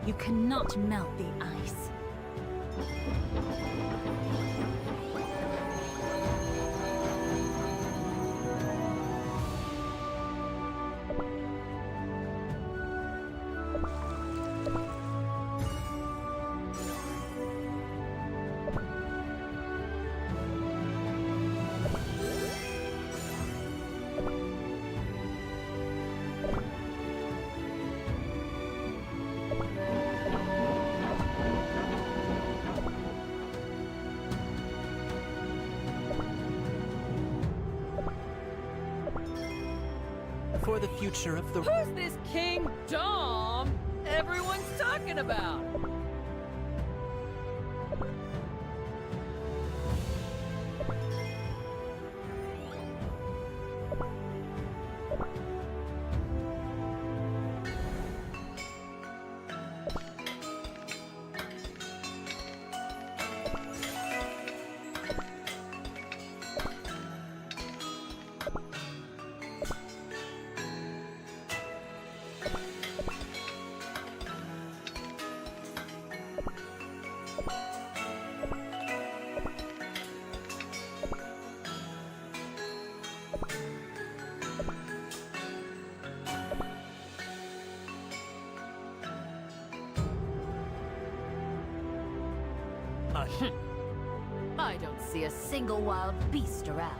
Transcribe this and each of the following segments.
You cannot melt the ice. For the future of the... Who's this King Dom everyone's talking about? I don't see a single wild beast around.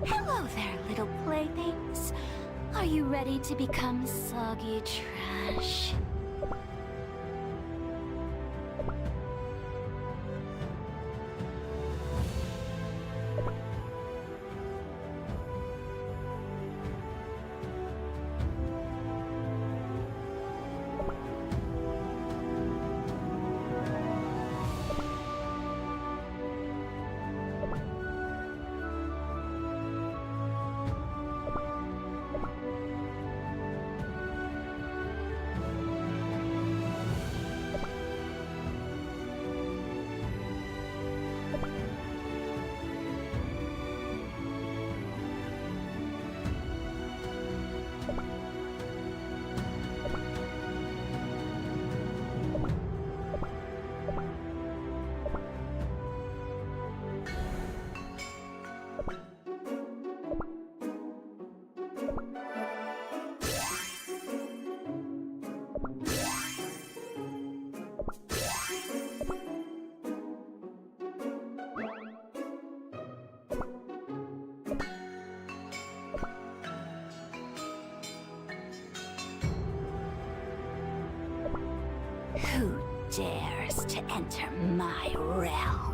Hello there, little playthings. Are you ready to become soggy trash? Who dares to enter my realm?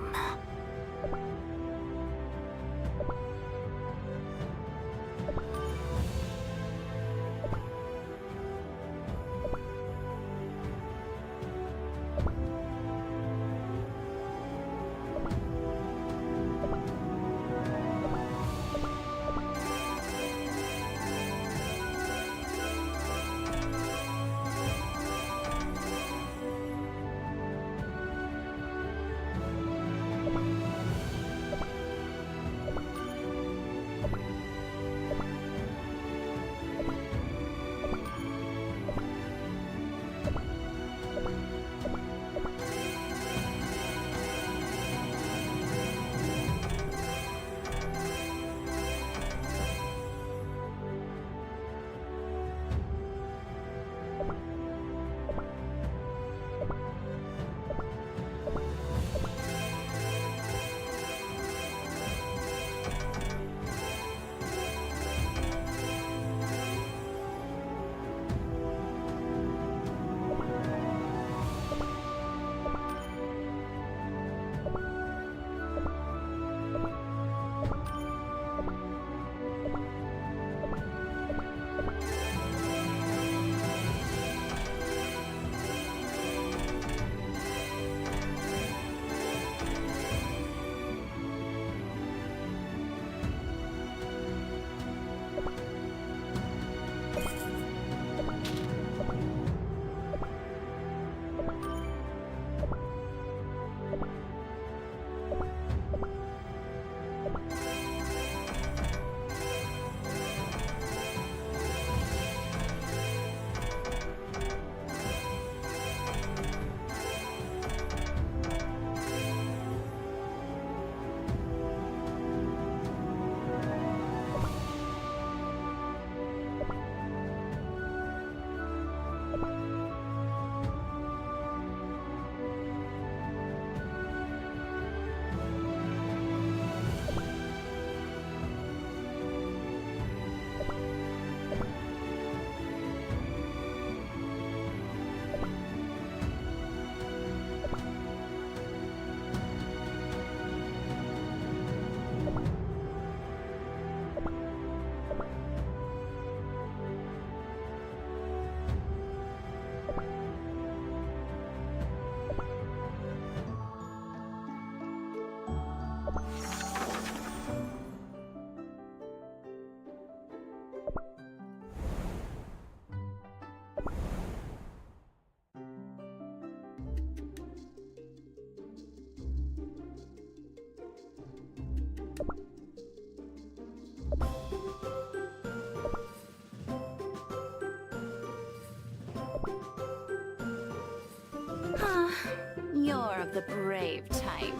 You're of the brave type.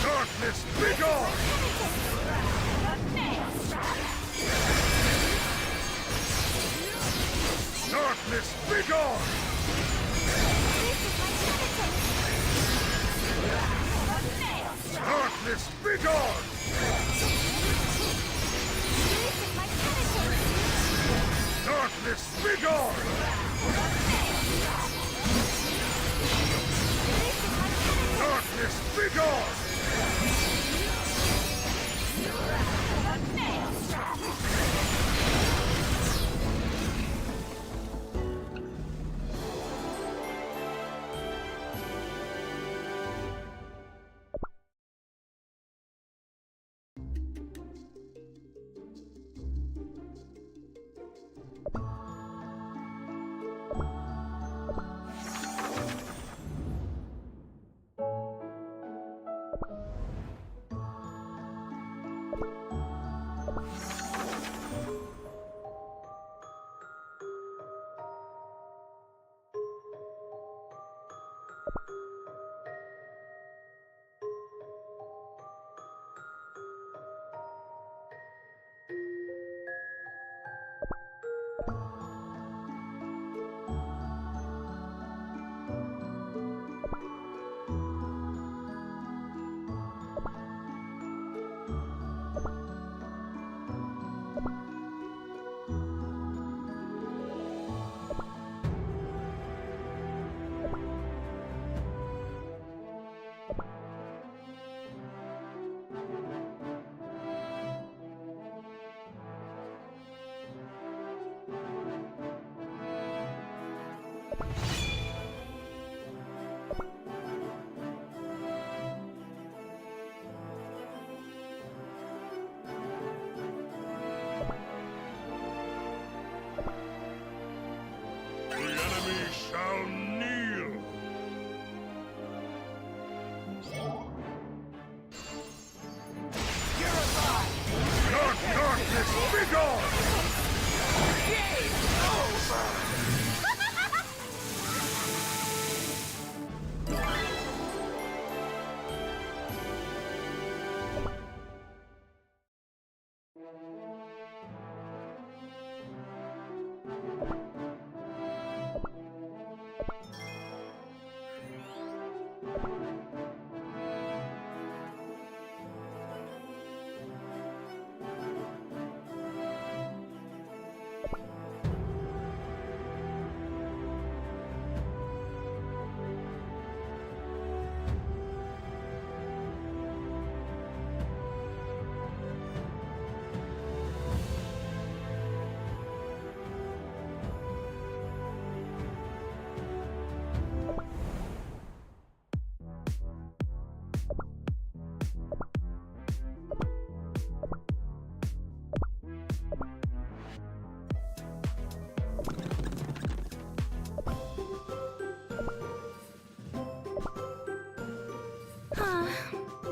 Darkness, be gone! Darkness, be gone! Darkness, be gone! Darkness, be gone! Darkness, be gone! The enemy shall kneel! Darkness, be gone!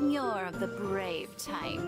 You're of the brave type.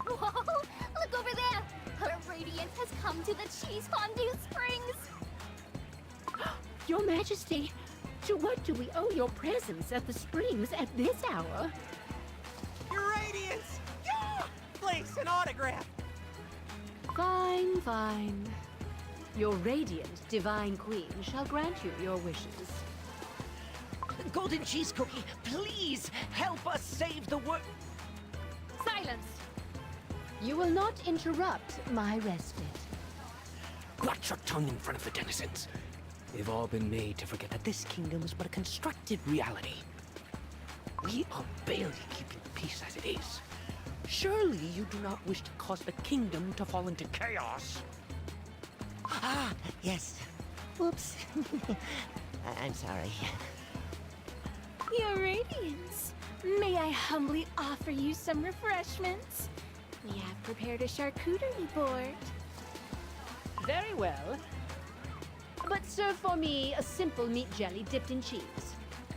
Whoa! Look over there! Her radiance has come to the Cheese Fondue Springs! Your Majesty, to what do we owe your presence at the springs at this hour? Your Radiance! Yeah! Place an autograph! Fine, fine. Your radiant divine queen shall grant you your wishes. Golden Cheese Cookie, please help us save the world! Silence! You will not interrupt my respite. Watch your tongue in front of the denizens. They've all been made to forget that this kingdom is but a constructed reality. We are barely keeping peace as it is. Surely you do not wish to cause the kingdom to fall into chaos. Ah, yes. Oops. I'm sorry. Your Radiance, may I humbly offer you some refreshments? We have prepared a charcuterie board. Very well. But serve for me a simple meat jelly dipped in cheese.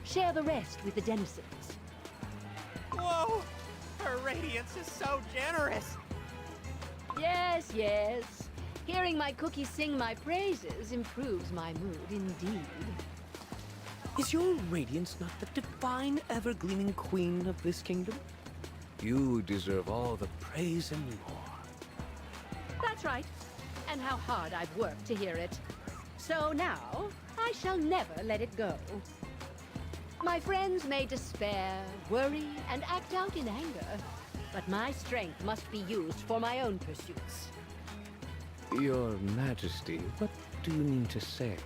Share the rest with the denizens. Whoa! Her Radiance is so generous! Yes, yes. Hearing my cookie sing my praises improves my mood indeed. Is your Radiance not the divine, ever-gleaming queen of this kingdom? You deserve all the praise and more. That's right. And how hard I've worked to hear it. So now, I shall never let it go. My friends may despair, worry, and act out in anger, but my strength must be used for my own pursuits. Your Majesty, what do you mean to say?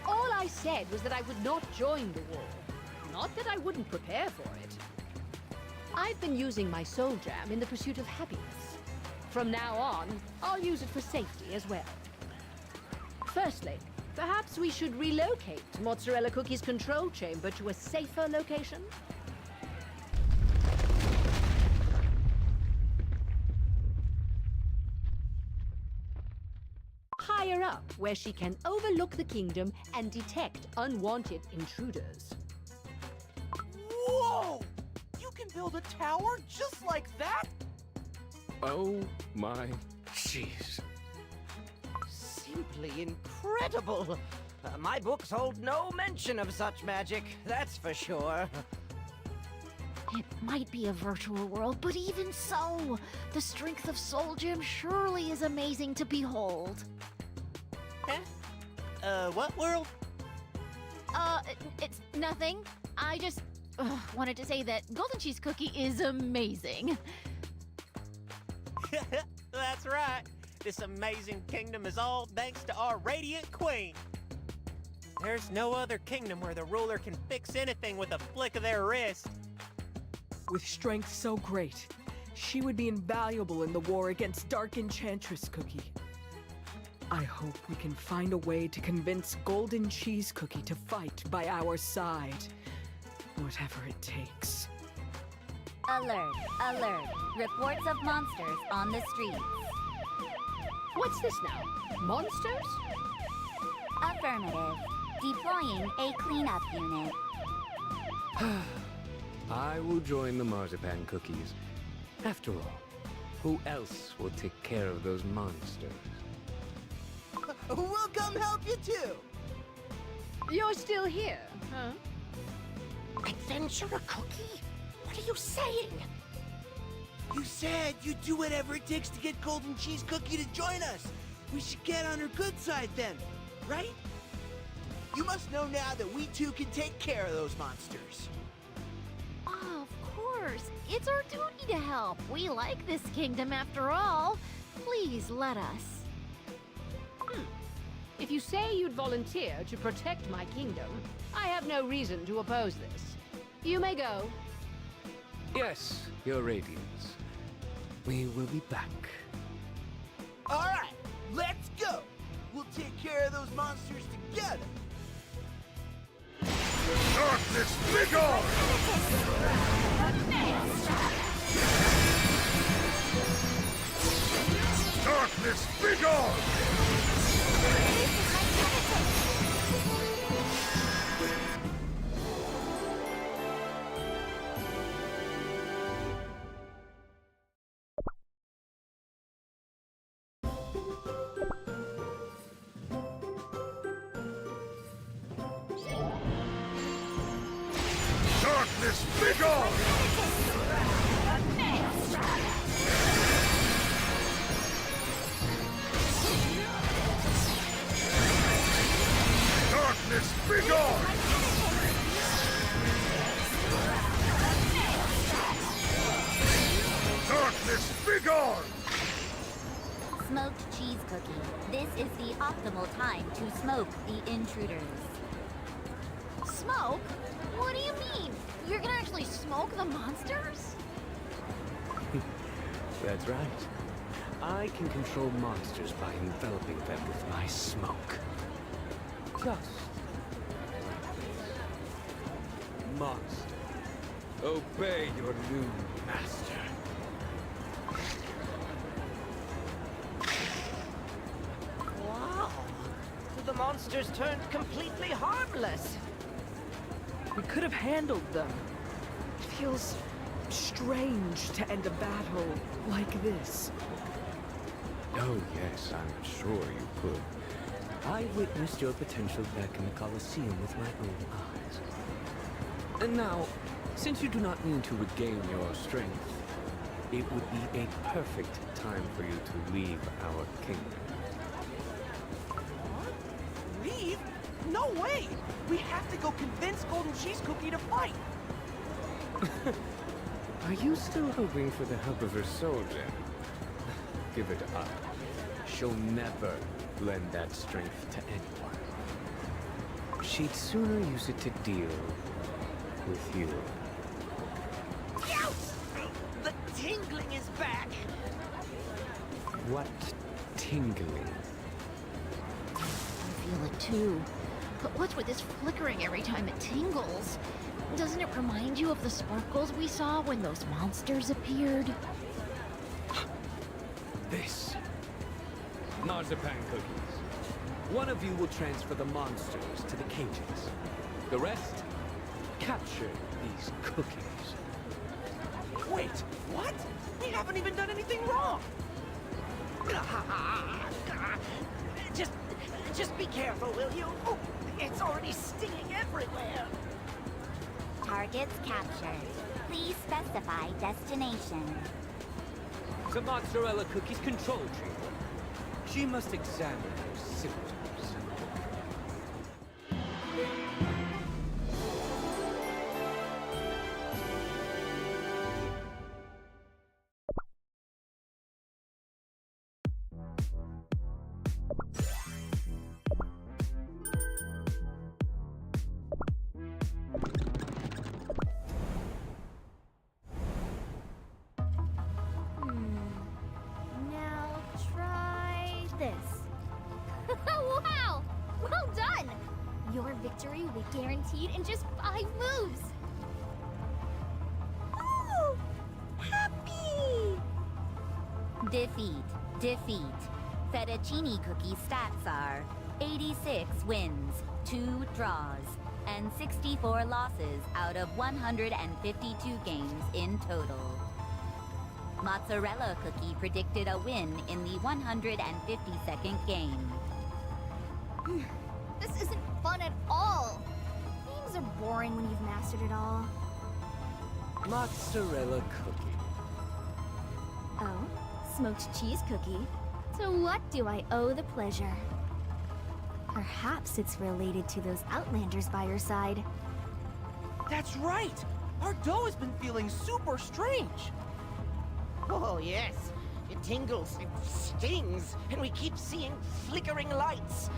All I said was that I would not join the war, not that I wouldn't prepare for it. I've been using my soul jam in the pursuit of happiness. From now on, I'll use it for safety as well. Firstly, perhaps we should relocate Mozzarella Cookie's control chamber to a safer location? Higher up, where she can overlook the kingdom and detect unwanted intruders. Whoa! You can build a tower just like that? Oh my jeez. Simply incredible. My books hold no mention of such magic, that's for sure. It might be a virtual world, but even so, the strength of Soul Gem surely is amazing to behold. What world? It's nothing. I just wanted to say that Golden Cheese Cookie is amazing. That's right. This amazing kingdom is all thanks to our Radiant Queen. There's no other kingdom where the ruler can fix anything with a flick of their wrist. With strength so great, she would be invaluable in the war against Dark Enchantress Cookie. I hope we can find a way to convince Golden Cheese Cookie to fight by our side. Whatever it takes. Alert, alert. Reports of monsters on the streets. What's this now? Monsters? Affirmative. Deploying a cleanup unit. I will join the marzipan cookies. After all, who else will take care of those monsters? We'll come help you too! You're still here, huh? Adventurer Cookie? What are you saying? You said you'd do whatever it takes to get Golden Cheese Cookie to join us. We should get on her good side then, right? You must know now that we too can take care of those monsters. Of course, it's our duty to help. We like this kingdom after all. Please let us. If you say you'd volunteer to protect my kingdom, I have no reason to oppose this. You may go. Yes, Your Radiance. We will be back. All right, let's go. We'll take care of those monsters together. Darkness, begone! Darkness, begone! Darkness, begone! Darkness, begone! Darkness, begone! Smoked cheese cookie. This is the optimal time to smoke the intruders. Smoke? What do you mean? You're gonna actually smoke the monsters? That's right. I can control monsters by enveloping them with my smoke. Just monster, obey your new master. Wow. The monsters turned completely harmless. We could have handled them. It feels strange to end a battle like this. Oh yes, I'm sure you could. I witnessed your potential back in the Colosseum with my own eyes. And now, since you do not need to regain your strength, it would be a perfect time for you to leave our kingdom. Leave? No way! We have to go convince Golden Cheese Cookie to fight! Are you still hoping for the help of her soul gem? Give it up. She'll never lend that strength to anyone. She'd sooner use it to deal with you. Ouch! The tingling is back. What tingling? I feel it too. But what's with this flickering every time it tingles? Doesn't it remind you of the sparkles we saw when those monsters appeared? This. Marzipan cookies. One of you will transfer the monsters to the cages. The rest, capture these cookies. Wait, what? We haven't even done anything wrong! Just be careful, will you? Oh, it's already stinging everywhere. Targets captured. Please specify destination. The mozzarella cookies control chamber. She must examine her symptoms. Now try this. Wow! Well done! Your victory will be guaranteed in just 5 moves. Ooh! Happy! Defeat. Fettuccine Cookie stats are 86 wins, 2 draws, and 64 losses out of 152 games in total. Mozzarella Cookie predicted a win in the 152nd game. This isn't fun at all. Games are boring when you've mastered it all. Mozzarella cookie. Oh, smoked cheese cookie. To what do I owe the pleasure? Perhaps it's related to those Outlanders by your side. That's right! Our dough has been feeling super strange! Oh, yes. It tingles, it stings, and we keep seeing flickering lights.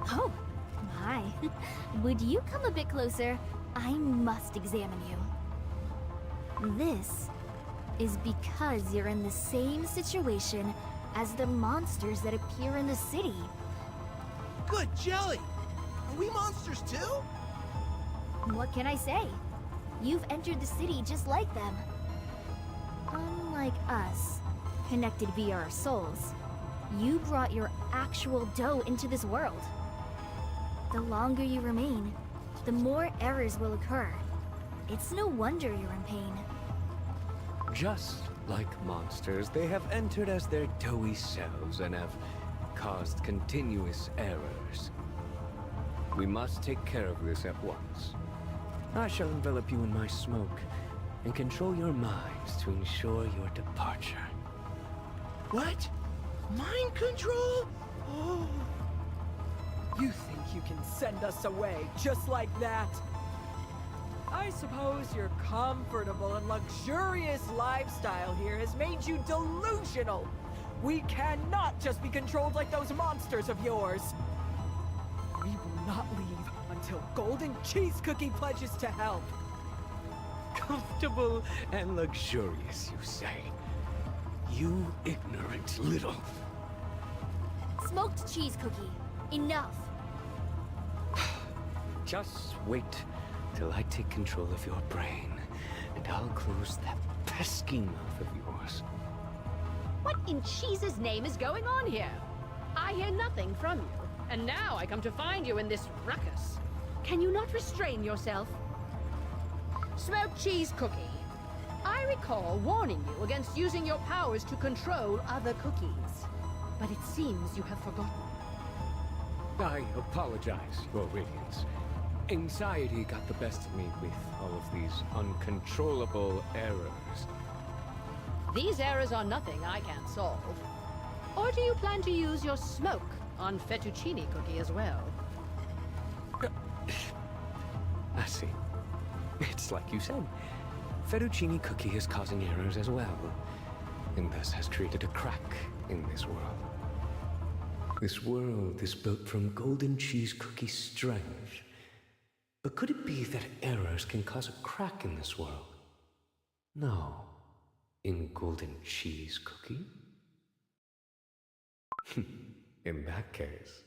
Oh, my. Would you come a bit closer? I must examine you. This is because you're in the same situation as the monsters that appear in the city. Good jelly! Are we monsters too? What can I say? You've entered the city just like them. Unlike us, connected via our souls, you brought your actual dough into this world. The longer you remain, the more errors will occur. It's no wonder you're in pain. Just like monsters, they have entered as their doughy selves and have caused continuous errors. We must take care of this at once. I shall envelop you in my smoke and control your minds to ensure your departure. What? Mind control? Oh. You think you can send us away just like that? I suppose your comfortable and luxurious lifestyle here has made you delusional. We cannot just be controlled like those monsters of yours. We will not leave until Golden Cheese Cookie pledges to help. Comfortable and luxurious, you say? You ignorant little... Smoked cheese cookie. Enough. Just wait till I take control of your brain, and I'll close that pesky mouth of yours. What in cheese's name is going on here? I hear nothing from you, and now I come to find you in this ruckus. Can you not restrain yourself? Smoked cheese cookie. I recall warning you against using your powers to control other cookies. But it seems you have forgotten. I apologize, Your Radiance. Anxiety got the best of me with all of these uncontrollable errors. These errors are nothing I can't solve. Or do you plan to use your smoke on fettuccine cookie as well? I see. It's like you said. Fettuccine cookie is causing errors as well, and thus has created a crack in this world. This world is built from golden cheese cookie strength. But could it be that errors can cause a crack in this world? No. In golden cheese cookie? In that case,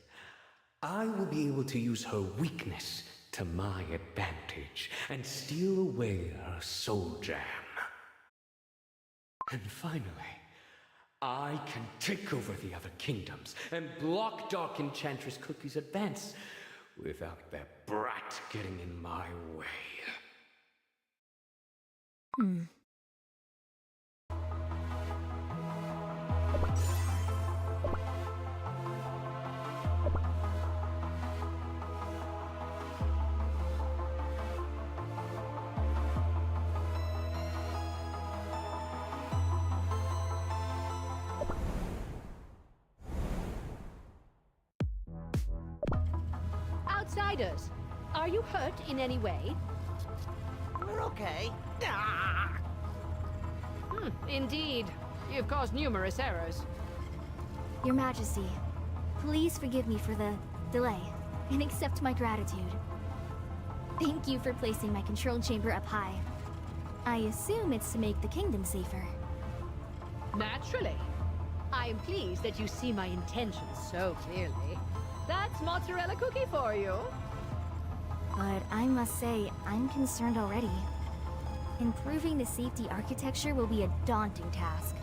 I will be able to use her weakness to my advantage and steal away her soul gem. And finally, I can take over the other kingdoms and block Dark Enchantress Cookie's advance without that brat getting in my way. Outsiders, are you hurt in any way? We're okay. Ah! Indeed. You've caused numerous errors. Your Majesty, please forgive me for the delay and accept my gratitude. Thank you for placing my control chamber up high. I assume it's to make the kingdom safer. Naturally. I am pleased that you see my intentions so clearly. That's mozzarella cookie for you. But I must say, I'm concerned already. Improving the safety architecture will be a daunting task.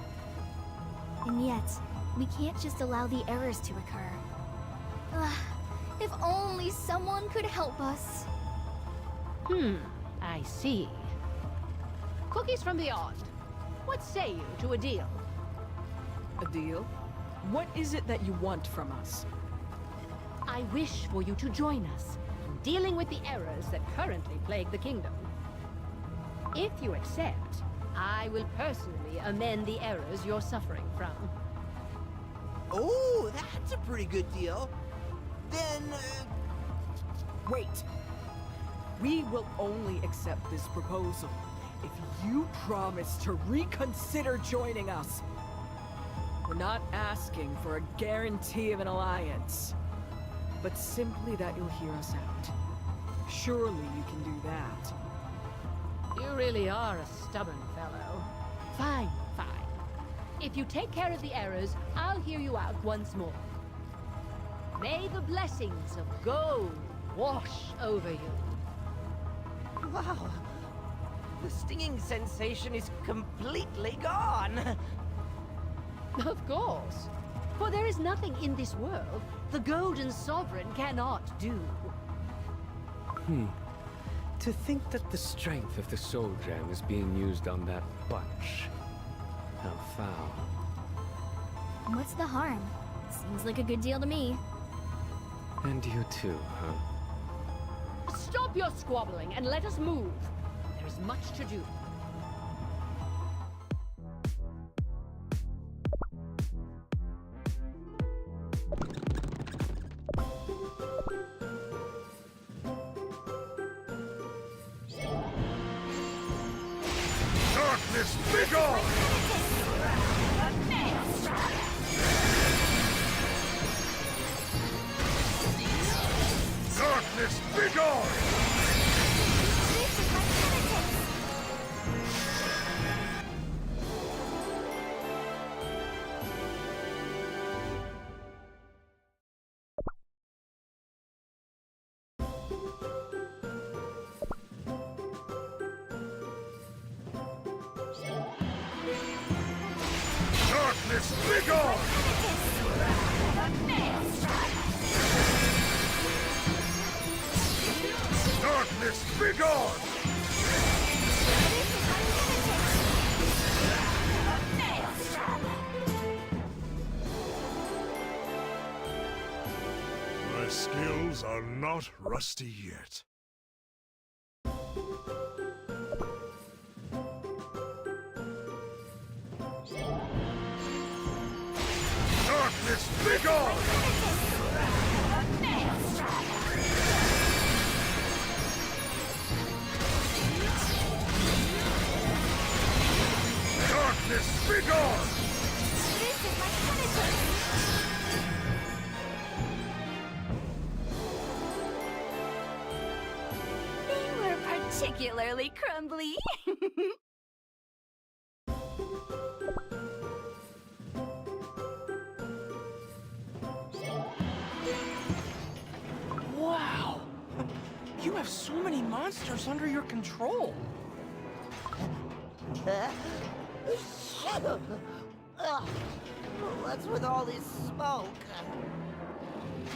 And yet, we can't just allow the errors to occur. If only someone could help us. I see. Cookies from beyond. What say you to a deal? A deal? What is it that you want from us? I wish for you to join us in dealing with the errors that currently plague the kingdom. If you accept, I will personally amend the errors you're suffering from. Oh, that's a pretty good deal. Then, Wait! We will only accept this proposal if you promise to reconsider joining us. We're not asking for a guarantee of an alliance, but simply that you'll hear us out. Surely you can do that. You really are a stubborn fellow. Fine, fine. If you take care of the errors, I'll hear you out once more. May the blessings of gold wash over you. Wow. The stinging sensation is completely gone. Of course. For there is nothing in this world the Golden Sovereign cannot do. To think that the strength of the Soul Gem is being used on that bunch. How foul. What's the harm? Seems like a good deal to me. And you too, huh? Stop your squabbling and let us move. There is much to do. Darkness, begone! Darkness, begone! Darkness, begone! Darkness, begone! My skills are not rusty yet. Darkness, begone! Darkness, begone! They were particularly crumbly. Wow! You have so many monsters under your control. Ugh. What's with all this smoke?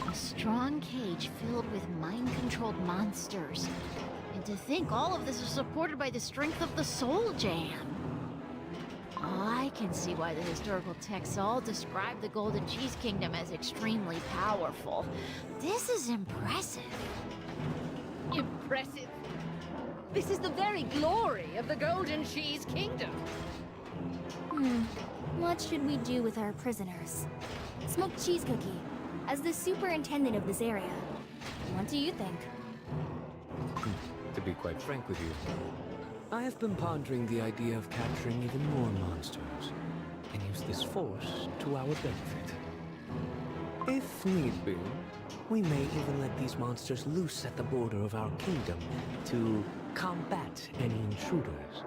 A strong cage filled with mind-controlled monsters. And to think all of this is supported by the strength of the Soul Jam. I can see why the historical texts all describe the Golden Cheese Kingdom as extremely powerful. This is impressive. Impressive. This is the very glory of the Golden Cheese Kingdom. What should we do with our prisoners? Smoked Cheese Cookie, as the superintendent of this area, what do you think? To be quite frank with you, I have been pondering the idea of capturing even more monsters and use this force to our benefit. If need be, we may even let these monsters loose at the border of our kingdom to combat any intruders.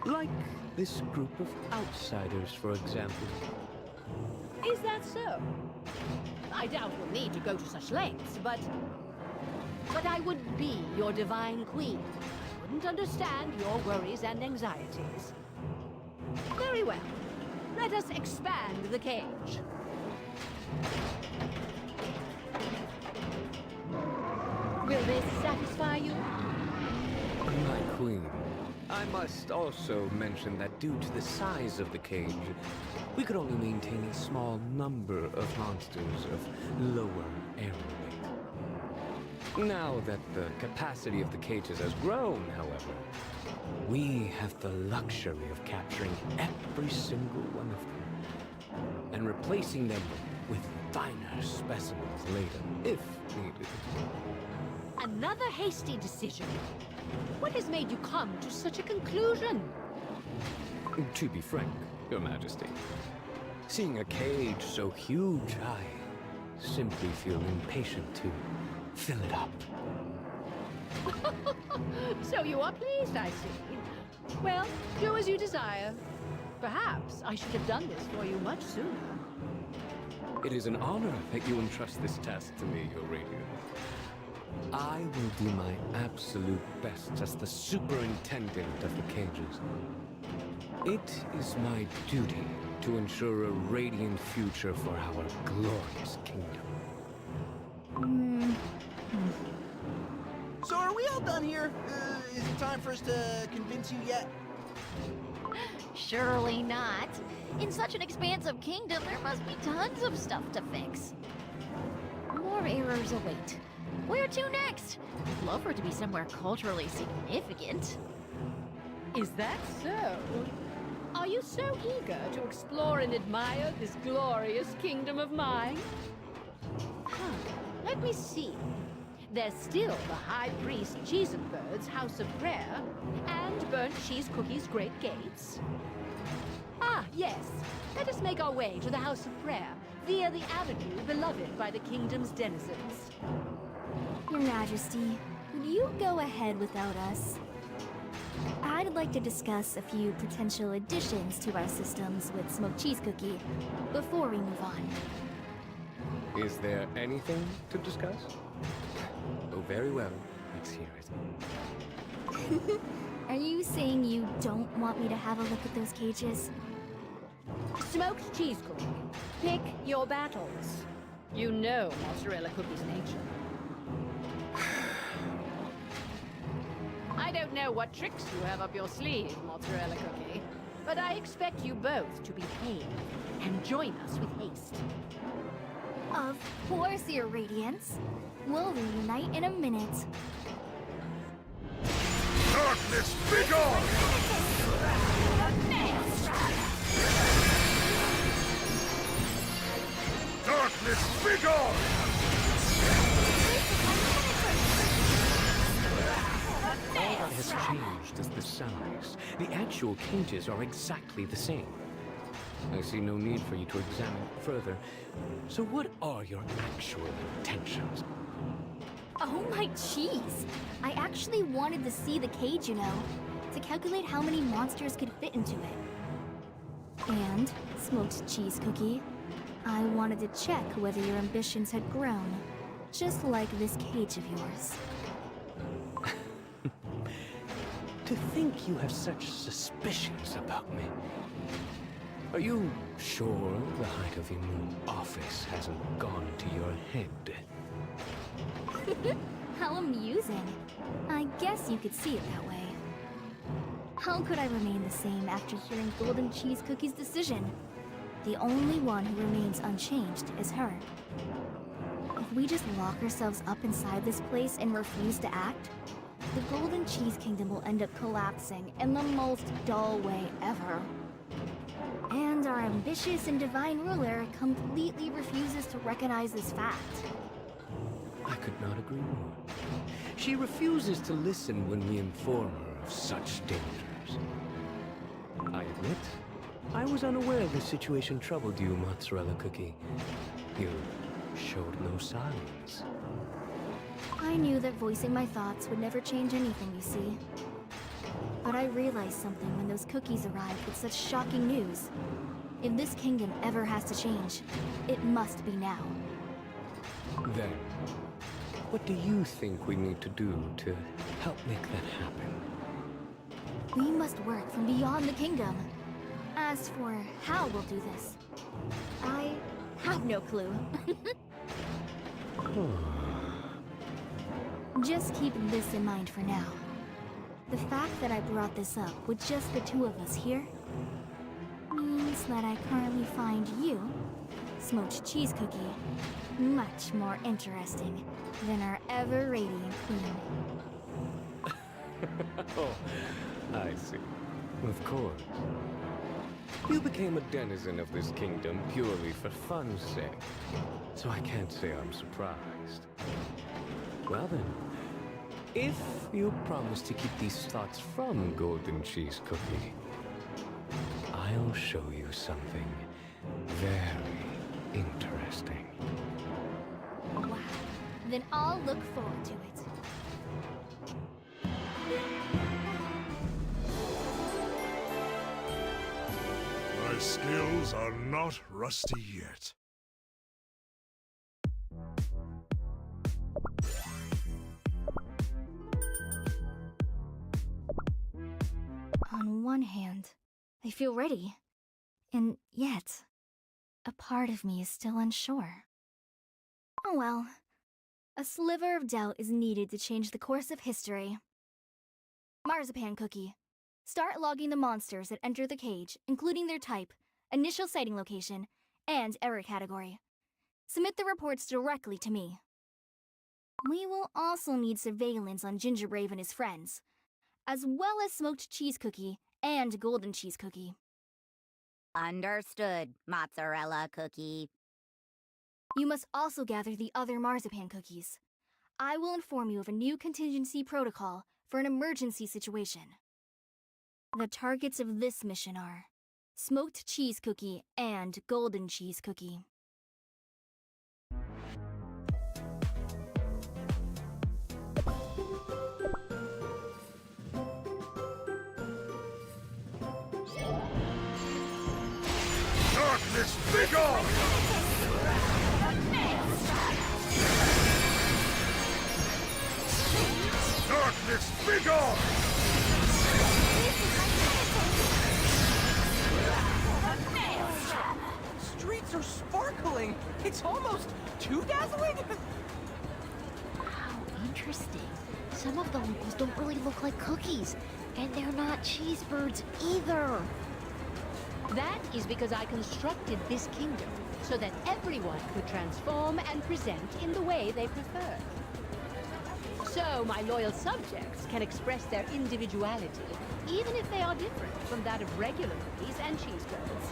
Like this group of outsiders, for example. Is that so? I doubt we'll need to go to such lengths, but I would be your divine queen. I wouldn't understand your worries and anxieties. Very well. Let us expand the cage. Will this satisfy you? My queen, I must also mention that due to the size of the cage, we could only maintain a small number of monsters of lower air rate. Now that the capacity of the cages has grown, however, we have the luxury of capturing every single one of them and replacing them with finer specimens later, if needed. Another hasty decision. What has made you come to such a conclusion? To be frank, Your Majesty, seeing a cage so huge, I simply feel impatient to fill it up. So you are pleased, I see. Well, do as you desire. Perhaps I should have done this for you much sooner. It is an honor that you entrust this task to me, Your Radiance. I will do my absolute best as the superintendent of the cages. It is my duty to ensure a radiant future for our glorious kingdom. So are we all done here? Is it time for us to convince you yet? Surely not. In such an expansive kingdom, there must be tons of stuff to fix. More errors await. Where to next? I'd love for it to be somewhere culturally significant. Is that so? Are you so eager to explore and admire this glorious kingdom of mine? Let me see. There's still the High Priest Cheesenbird's House of Prayer and Burnt Cheese Cookie's Great Gates. Ah, yes. Let us make our way to the House of Prayer via the avenue beloved by the kingdom's denizens. Your Majesty, would you go ahead without us? I'd like to discuss a few potential additions to our systems with Smoked Cheese Cookie before we move on. Is there anything to discuss? Oh, very well. Let's hear it. Are you saying you don't want me to have a look at those cages? Smoked cheese cookie. Pick your battles. You know mozzarella cookie's nature. I don't know what tricks you have up your sleeve, mozzarella cookie, but I expect you both to behave and join us with haste. Of course, Your Radiance. We'll reunite in a minute. Darkness, be gone! Darkness, be gone! All that has changed is the size. The actual cages are exactly the same. I see no need for you to examine it further. So what are your actual intentions? Oh my cheese! I actually wanted to see the cage, you know, to calculate how many monsters could fit into it. And, smoked cheese cookie, I wanted to check whether your ambitions had grown, just like this cage of yours. To think you have such suspicions about me. Are you sure the height of your new office hasn't gone to your head? How amusing. I guess you could see it that way. How could I remain the same after hearing Golden Cheese Cookie's decision? The only one who remains unchanged is her. If we just lock ourselves up inside this place and refuse to act, the Golden Cheese Kingdom will end up collapsing in the most dull way ever. And our ambitious and divine ruler completely refuses to recognize this fact. I could not agree more. She refuses to listen when we inform her of such dangers. I admit, I was unaware this situation troubled you, Mozzarella Cookie. You showed no signs. I knew that voicing my thoughts would never change anything, you see. But I realized something when those cookies arrived with such shocking news. If this kingdom ever has to change, it must be now. Then, what do you think we need to do to help make that happen? We must work from beyond the kingdom. As for how we'll do this, I have no clue. Just keep this in mind for now. The fact that I brought this up with just the two of us here means that I currently find you, Smoked Cheese Cookie, much more interesting than our ever-radiant queen. Oh, I see. Of course. You became a denizen of this kingdom purely for fun's sake, so I can't say I'm surprised. Well then, if you promise to keep these thoughts from Golden Cheese Cookie, I'll show you something very interesting. Wow. Then I'll look forward to it. My skills are not rusty yet. On one hand, I feel ready. And yet, a part of me is still unsure. Oh well. A sliver of doubt is needed to change the course of history. Marzipan Cookie. Start logging the monsters that enter the cage, including their type, initial sighting location, and error category. Submit the reports directly to me. We will also need surveillance on Gingerbrave and his friends, as well as Smoked Cheese Cookie and Golden Cheese Cookie. Understood, Mozzarella Cookie. You must also gather the other marzipan cookies. I will inform you of a new contingency protocol for an emergency situation. The targets of this mission are Smoked Cheese Cookie and Golden Cheese Cookie. Darkness, be gone! Darkness, be gone! It's almost too dazzling! How interesting. Some of the locals don't really look like cookies, and they're not cheese birds either. That is because I constructed this kingdom so that everyone could transform and present in the way they prefer. So my loyal subjects can express their individuality, even if they are different from that of regular cookies and cheeseburgers.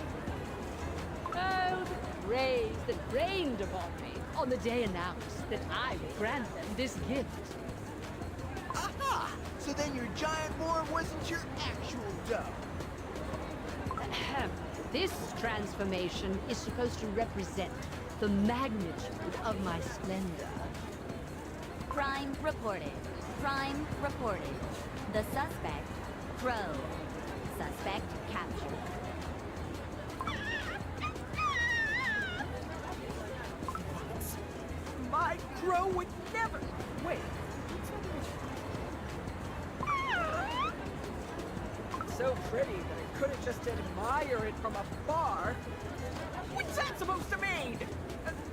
Oh, the praise that rained upon me on the day announced that I would grant them this gift. Aha! So then your giant boar wasn't your actual dough. Ahem. This transformation is supposed to represent the magnitude of my splendor. Crime reported. Crime reported. The suspect, Crow. Suspect captured. My crow would never. Wait. So pretty that I couldn't just admire it from afar. What's that supposed to mean?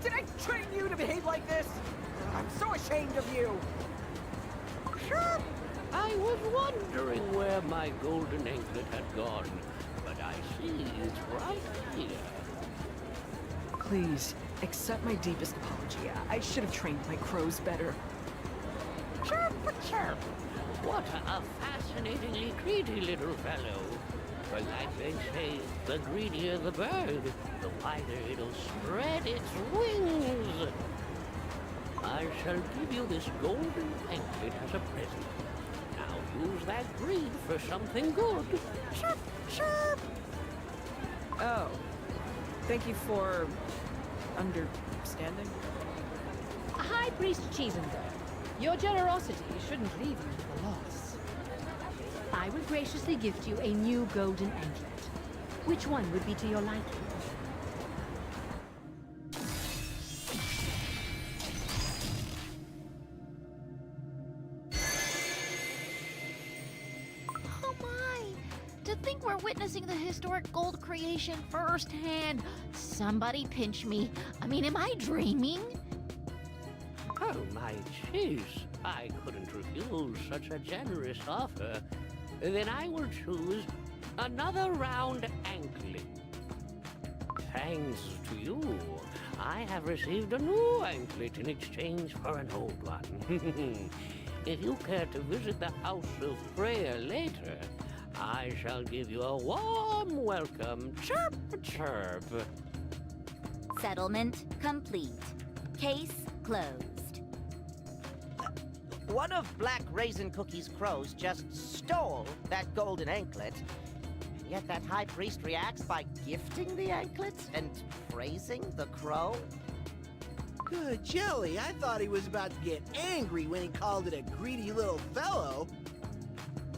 Did I train you to behave like this? I'm so ashamed of you. Sure. I was wondering where my golden anklet had gone, but I see it's right here. Please, accept my deepest apology. I should have trained my crows better. Chirp, chirp. What a fascinatingly greedy little fellow. But like they say, the greedier the bird, the wider it'll spread its wings. I shall give you this golden anklet as a present. Now use that greed for something good. Chirp, chirp. Oh, thank you for understanding. High Priest Cheesenberg, your generosity shouldn't leave you with a loss. I will graciously gift you a new golden anklet. Which one would be to your liking? Oh my! To think we're witnessing the historic gold creation firsthand. Somebody pinch me. I mean, am I dreaming? Oh, my cheese. I couldn't refuse such a generous offer. Then I will choose another round anklet. Thanks to you, I have received a new anklet in exchange for an old one. If you care to visit the House of Prayer later, I shall give you a warm welcome. Chirp, chirp. Settlement complete. Case closed. One of Black Raisin Cookie's crows just stole that golden anklet. And yet that high priest reacts by gifting the anklet and praising the crow? Good jelly, I thought he was about to get angry when he called it a greedy little fellow.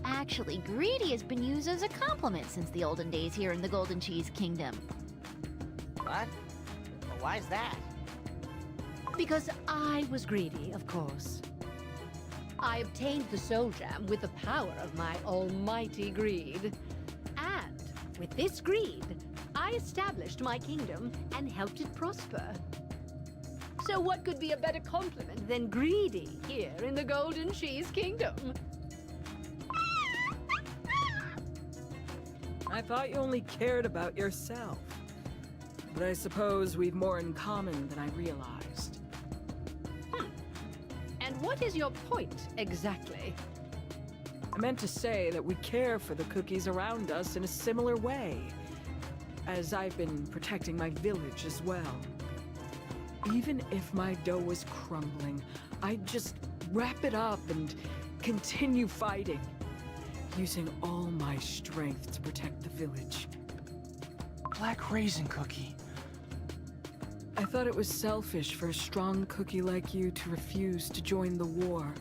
Actually, greedy has been used as a compliment since the olden days here in the Golden Cheese Kingdom. What? Well, why's that? Because I was greedy, of course. I obtained the Soul Gem with the power of my almighty greed. And with this greed, I established my kingdom and helped it prosper. So what could be a better compliment than greedy here in the Golden Cheese Kingdom? I thought you only cared about yourself. But I suppose we've more in common than I realized. And what is your point, exactly? I meant to say that we care for the cookies around us in a similar way, as I've been protecting my village as well. Even if my dough was crumbling, I'd just wrap it up and continue fighting, using all my strength to protect the village. Black Raisin Cookie. I thought it was selfish for a strong cookie like you to refuse to join the war,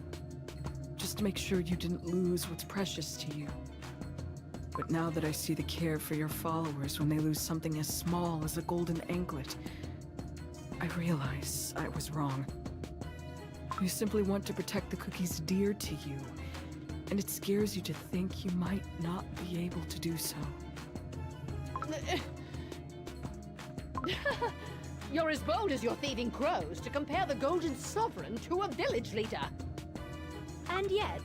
just to make sure you didn't lose what's precious to you. But now that I see the care for your followers when they lose something as small as a golden anklet, I realize I was wrong. You simply want to protect the cookies dear to you, and it scares you to think you might not be able to do so. You're as bold as your thieving crows to compare the Golden Sovereign to a village leader. And yet,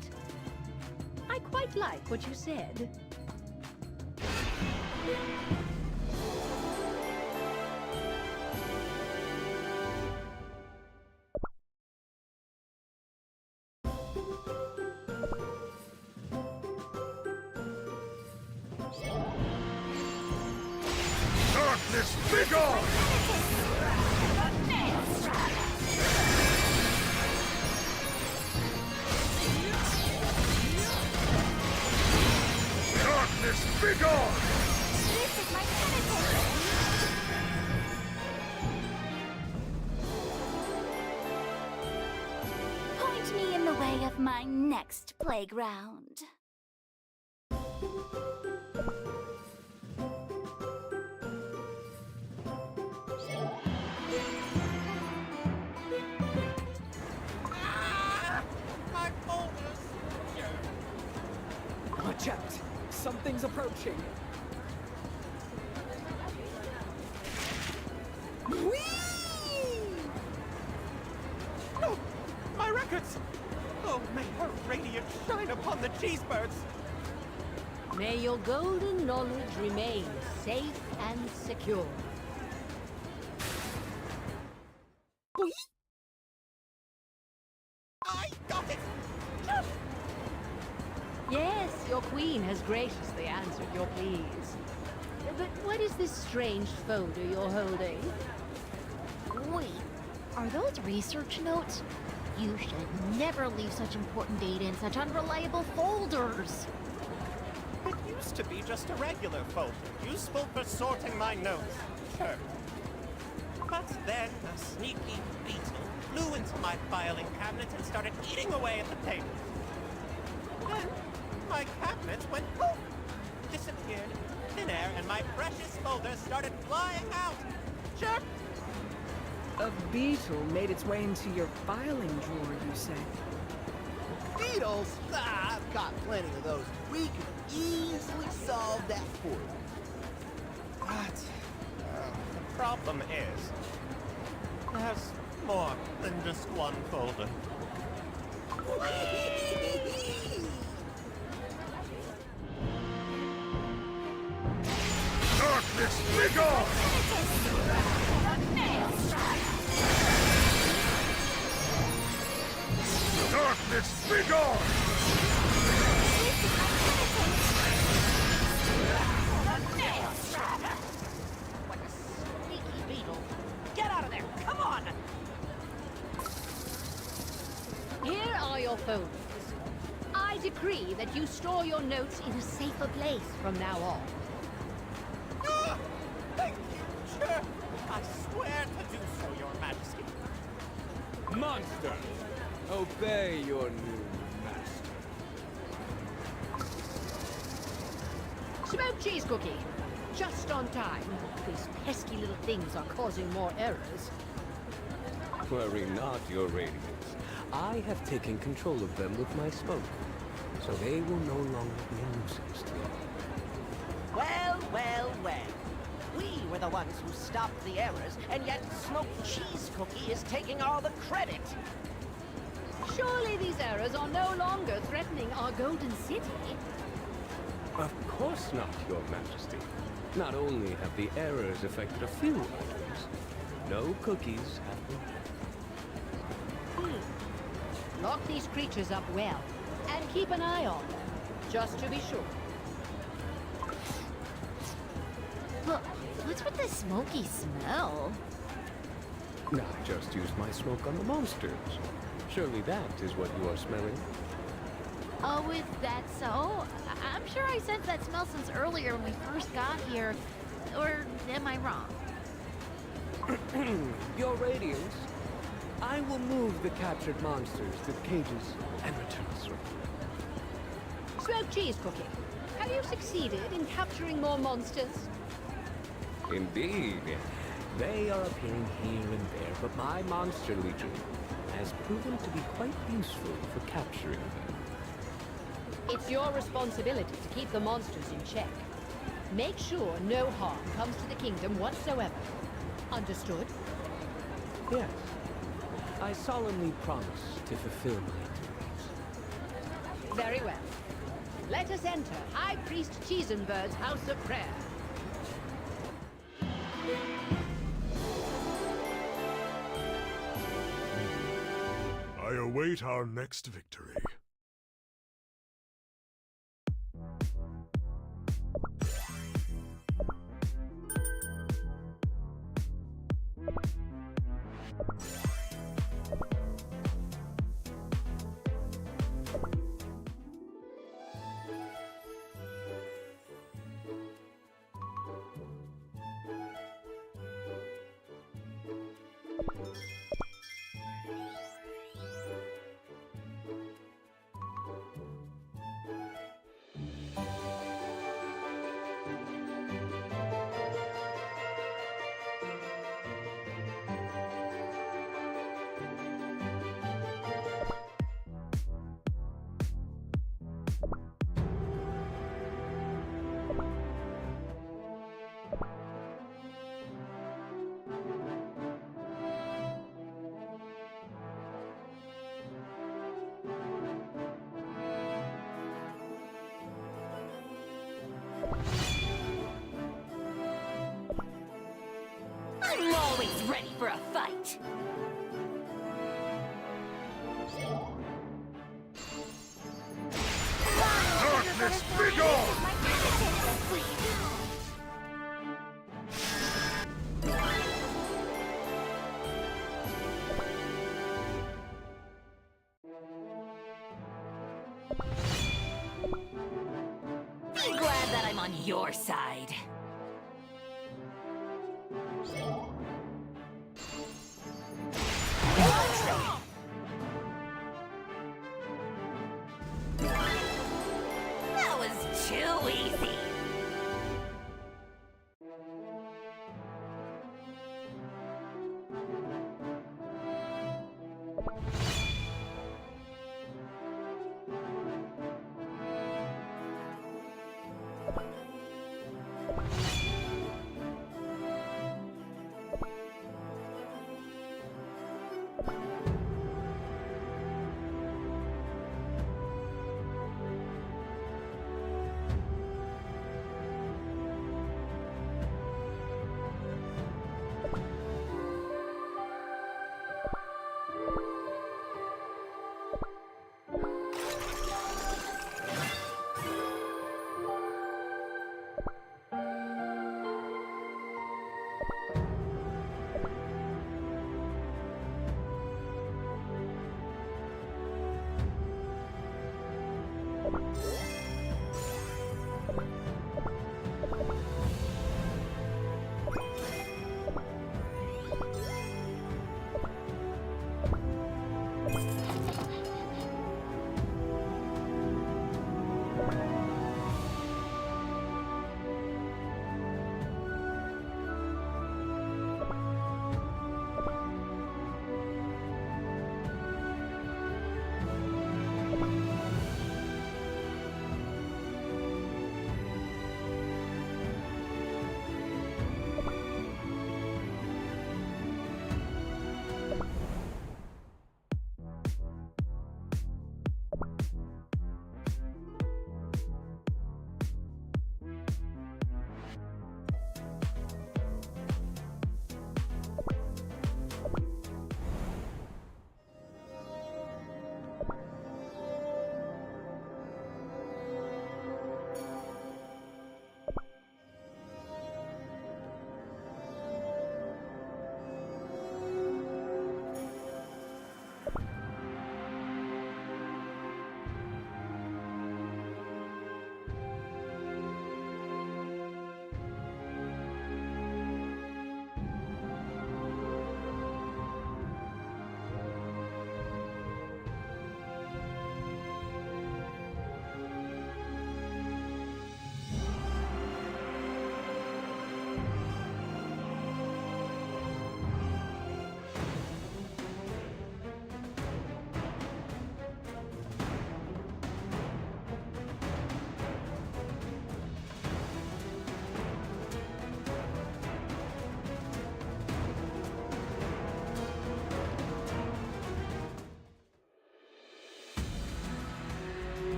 I quite like what you said. Darkness, begone! Darkness, begone! This is my penitent! Point me in the way of my next playground. My boulders! Watch out! Something's approaching. No! My records! Oh, may her radiance shine upon the cheesebirds! May your golden knowledge remain safe and secure. I got it! Yes, your queen has graciously answered your pleas. But what is this strange folder you're holding? Wait, are those research notes? You should never leave such important data in such unreliable folders. It used to be just a regular folder, useful for sorting my notes. Sure. But then a sneaky beetle flew into my filing cabinet and started eating away at the paper. Then my cabinet went poof, disappeared, thin air, and my precious folders started flying out. Sure. A beetle made its way into your filing drawer, you say? Beetles? Ah, I've got plenty of those. We could easily solve that for you. But the problem is, there's more than just one folder. Darkness, begone! Darkness, begone! What a sneaky beetle! Get out of there! Come on! Here are your folders. I decree that you store your notes in a safer place from now on. Ah! Thank you, sure. I swear to do so, Your Majesty. Monsters, obey your new master. Smoked cheese cookie. Just on time. These pesky little things are causing more errors. Worry not, your radiance. I have taken control of them with my smoke, so they will no longer be a nuisance to you. Well, well, well. We were the ones who stopped the errors, and yet Smoked Cheese Cookie is taking all the credit. Surely these errors are no longer threatening our golden city. Of course not, your majesty. Not only have the errors affected a few items, no cookies have been. Lock these creatures up well, and keep an eye on them, just to be sure. But what's with the smoky smell? I just used my smoke on the monsters. Surely that is what you are smelling. Oh, is that so? I'm sure I sensed that smell since earlier when we first got here. Or am I wrong? Your radiance, I will move the captured monsters to the cages and return us. Smoked cheese cookie. Have you succeeded in capturing more monsters? Indeed. They are appearing here and there, but my monster legion has proven to be quite useful for capturing them. It's your responsibility to keep the monsters in check. Make sure no harm comes to the kingdom whatsoever. Understood? Yes. I solemnly promise to fulfill my duties. Very well. Let us enter High Priest Cheesenbird's house of prayer. I await our next victory. I'm always ready for a fight. Darkness, be gone! Be glad that I'm on your side. That was too easy.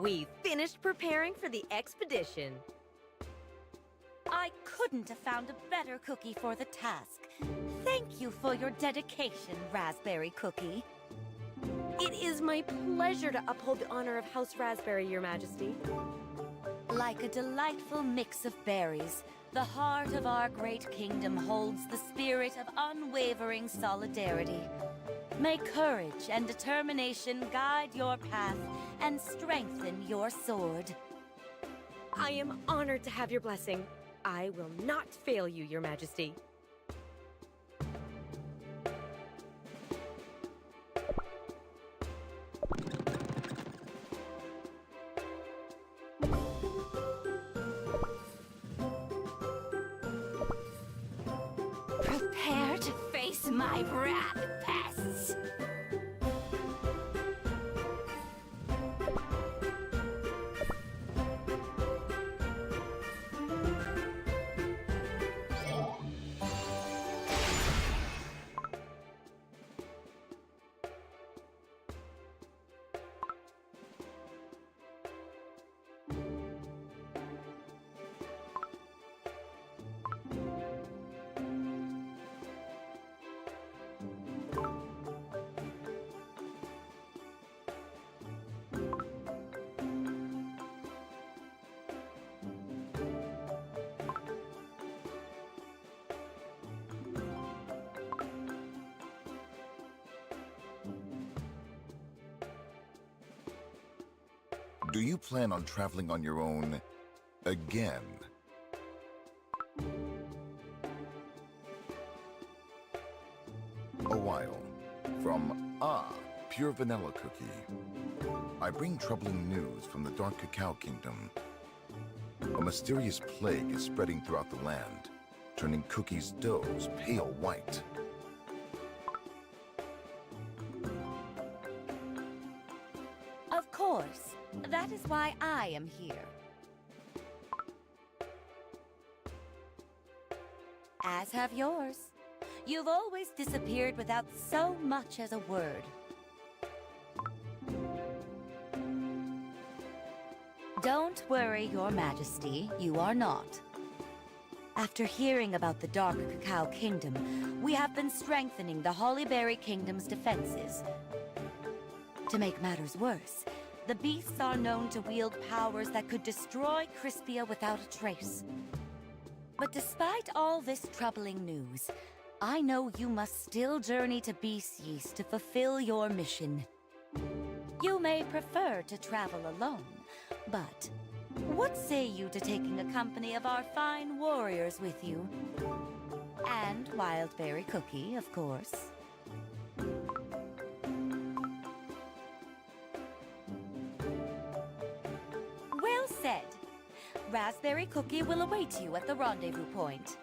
We finished preparing for the expedition. I couldn't have found a better cookie for the task. Thank you for your dedication, Raspberry Cookie. It is my pleasure to uphold the honor of House Raspberry, Your Majesty. Like a delightful mix of berries, the heart of our great kingdom holds the spirit of unwavering solidarity. May courage and determination guide your path and strengthen your sword. I am honored to have your blessing. I will not fail you, Your Majesty. Prepare to face my wrath, pests! Do you plan on traveling on your own again? A while. From Pure Vanilla Cookie. I bring troubling news from the Dark Cacao Kingdom. A mysterious plague is spreading throughout the land, turning Cookie's doughs pale white. Of course. That is why I am here. As have yours. You've always disappeared without so much as a word. Don't worry, Your Majesty, you are not. After hearing about the Dark Cacao Kingdom, we have been strengthening the Hollyberry Kingdom's defenses. To make matters worse, the beasts are known to wield powers that could destroy Crispia without a trace. But despite all this troubling news, I know you must still journey to Beast Yeast to fulfill your mission. You may prefer to travel alone, but what say you to taking a company of our fine warriors with you? And Wildberry Cookie, of course. Well said. Raspberry Cookie will await you at the rendezvous point.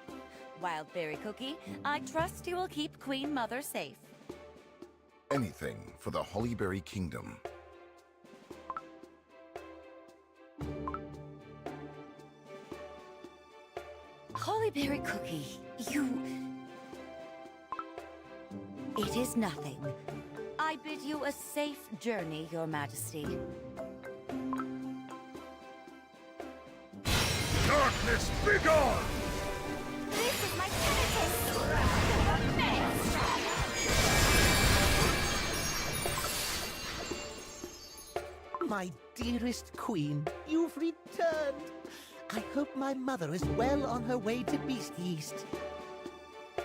Wildberry Cookie, I trust you will keep Queen Mother safe. Anything for the Hollyberry Kingdom. Hollyberry Cookie, you... It is nothing. I bid you a safe journey, Your Majesty. Darkness, begone! This is my genesis! My dearest queen, you've returned. I hope my mother is well on her way to Beast Yeast.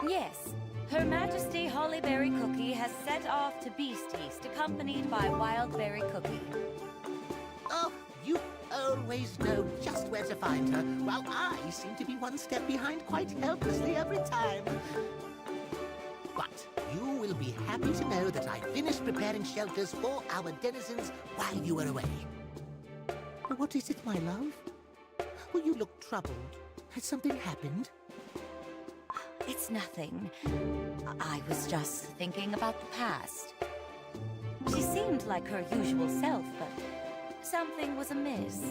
Yes, Her Majesty Hollyberry Cookie has set off to Beast Yeast, accompanied by Wildberry Cookie. Oh, you always know just where to find her, while I seem to be one step behind quite helplessly every time. But you will be happy to know that I finished preparing shelters for our denizens while you were away. What is it, my love? Well, you look troubled. Has something happened? It's nothing. I was just thinking about the past. She seemed like her usual self, but something was amiss.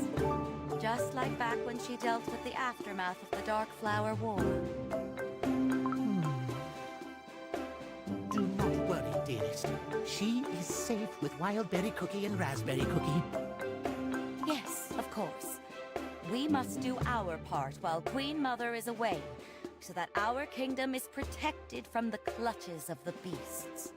Just like back when she dealt with the aftermath of the Dark Flower War. Do not worry, dearest. She is safe with Wildberry Cookie and Raspberry Cookie. must do our part while Queen Mother is away, so that our kingdom is protected from the clutches of the beasts.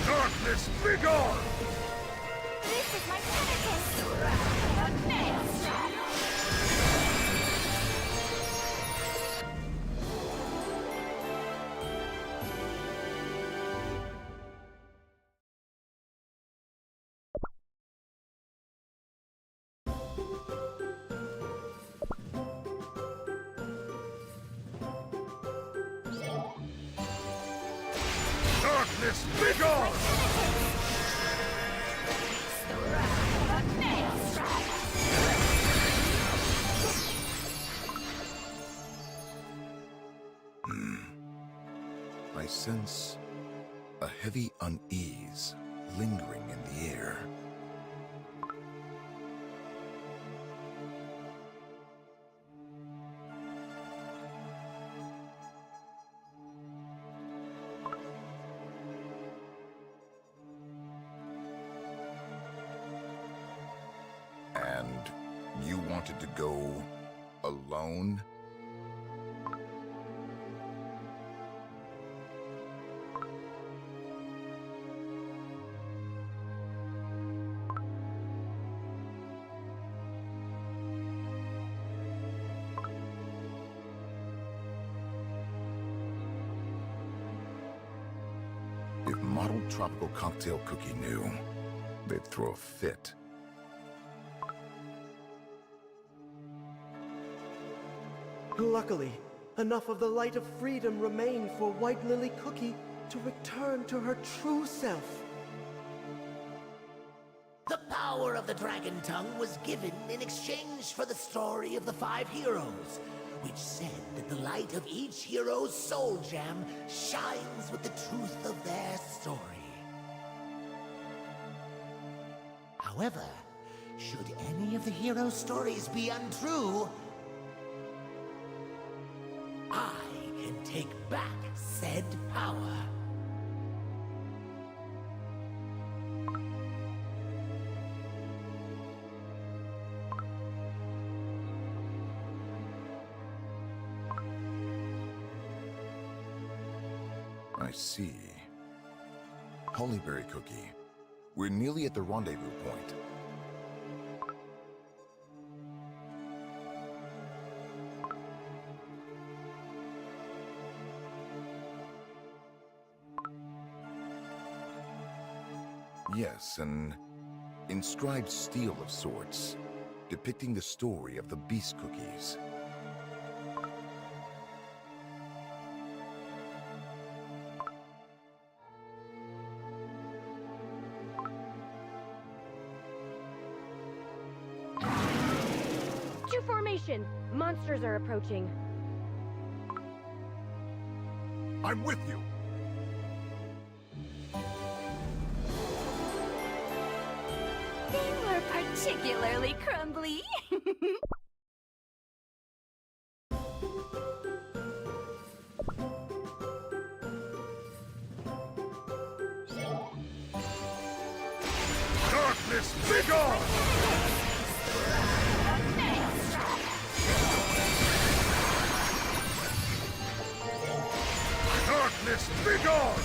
Darkness, be gone! This is my Pegasus! Maelstrom! Darkness, be gone! I sense a heavy unease lingering in the air. And you wanted to go alone? If Modeled Tropical Cocktail Cookie knew, they'd throw a fit. Luckily, enough of the light of freedom remained for White Lily Cookie to return to her true self. The power of the Dragon Tongue was given in exchange for the story of the 5 heroes, which said that the light of each hero's soul gem shines with the truth of their story. However, should any of the heroes' stories be untrue, I can take back said power. I see. Hollyberry Cookie, we're nearly at the rendezvous point. Yes, an inscribed stele of sorts, depicting the story of the Beast Cookies. To formation! Monsters are approaching. I'm with you! They were particularly crumbly. Darkness, be gone! Darkness, be gone!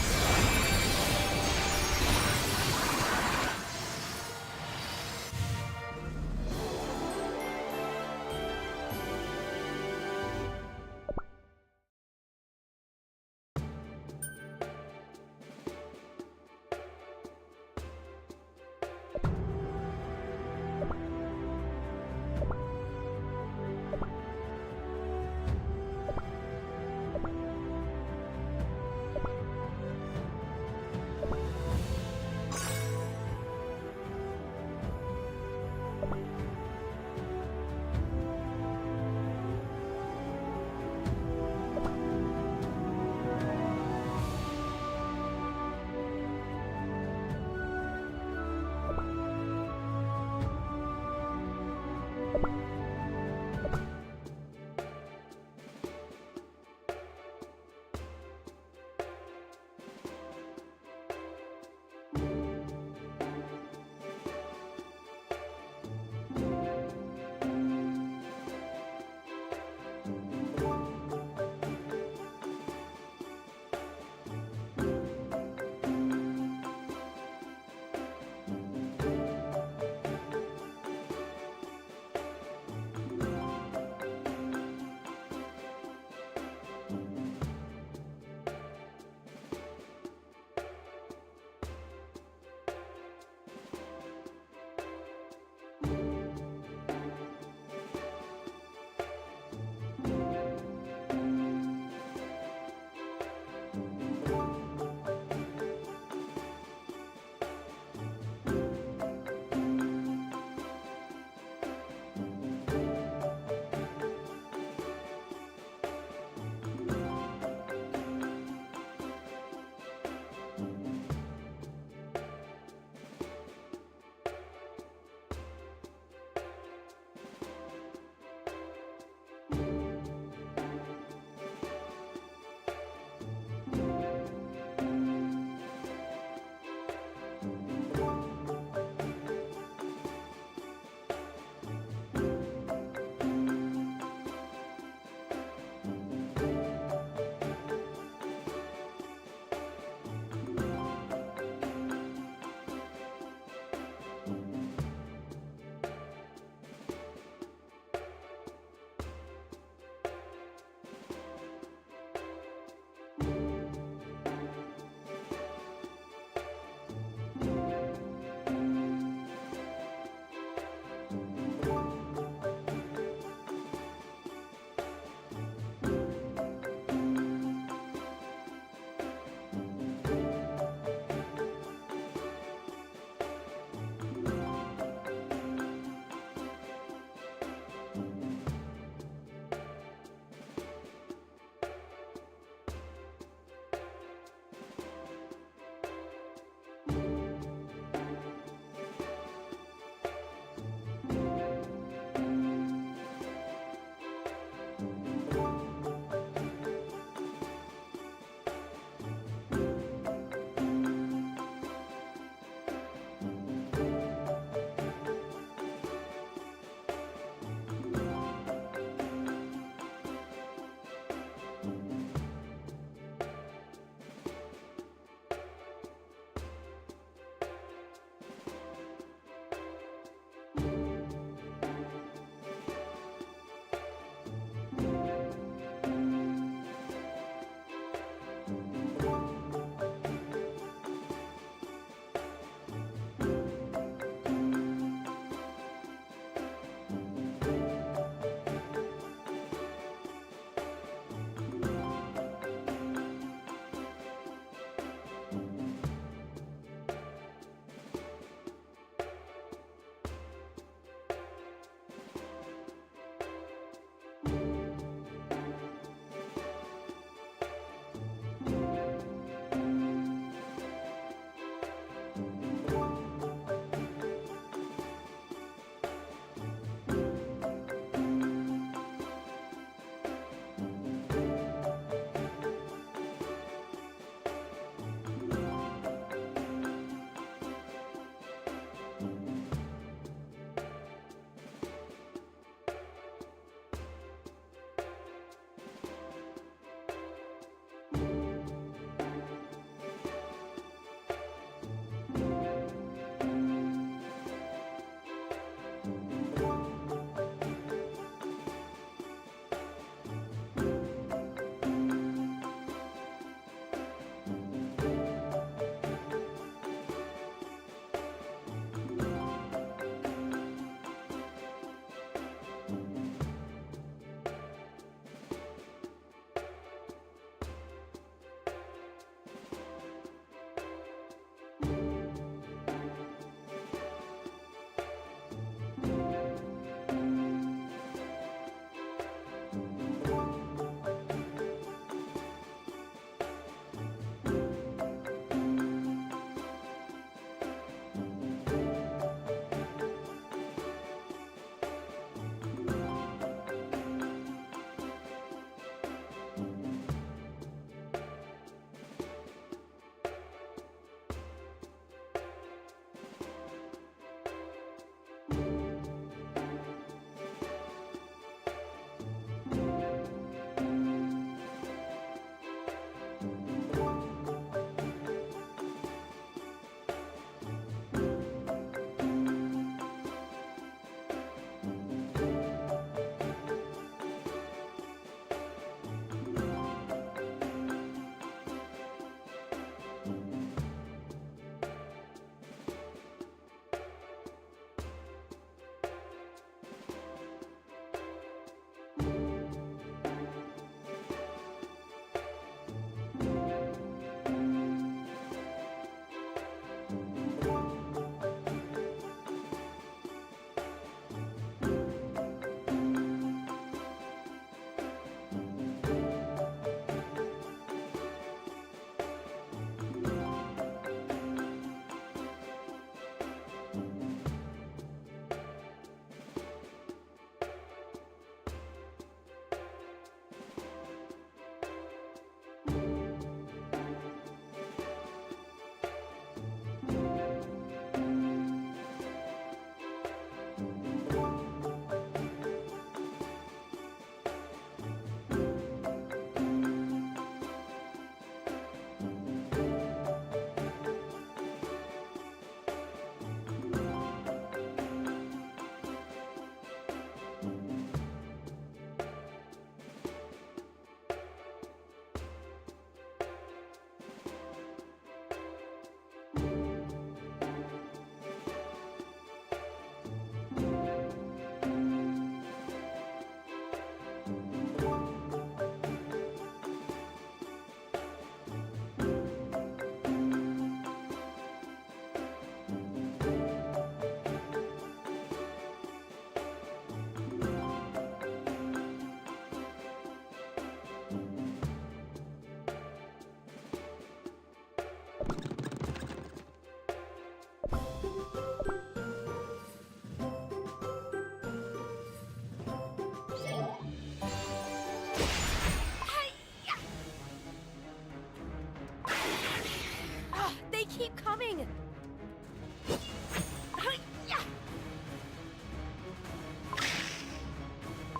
keep coming!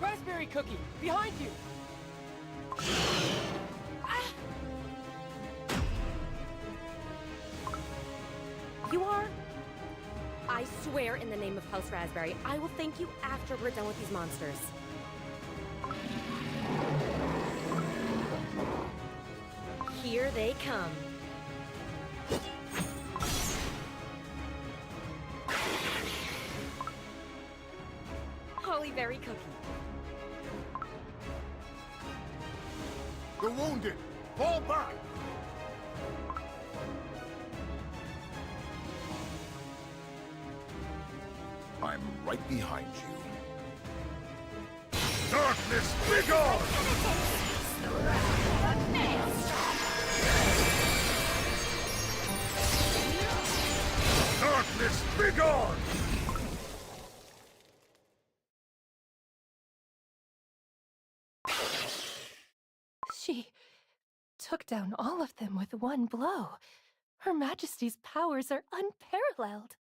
Raspberry Cookie, behind you! You are? I swear in the name of House Raspberry, I will thank you after we're done with these monsters. Here they come. Hollyberry Cookie. The wounded! Fall back! I'm right behind you. Darkness, begone! Darkness, begone! She took down all of them with one blow. Her Majesty's powers are unparalleled.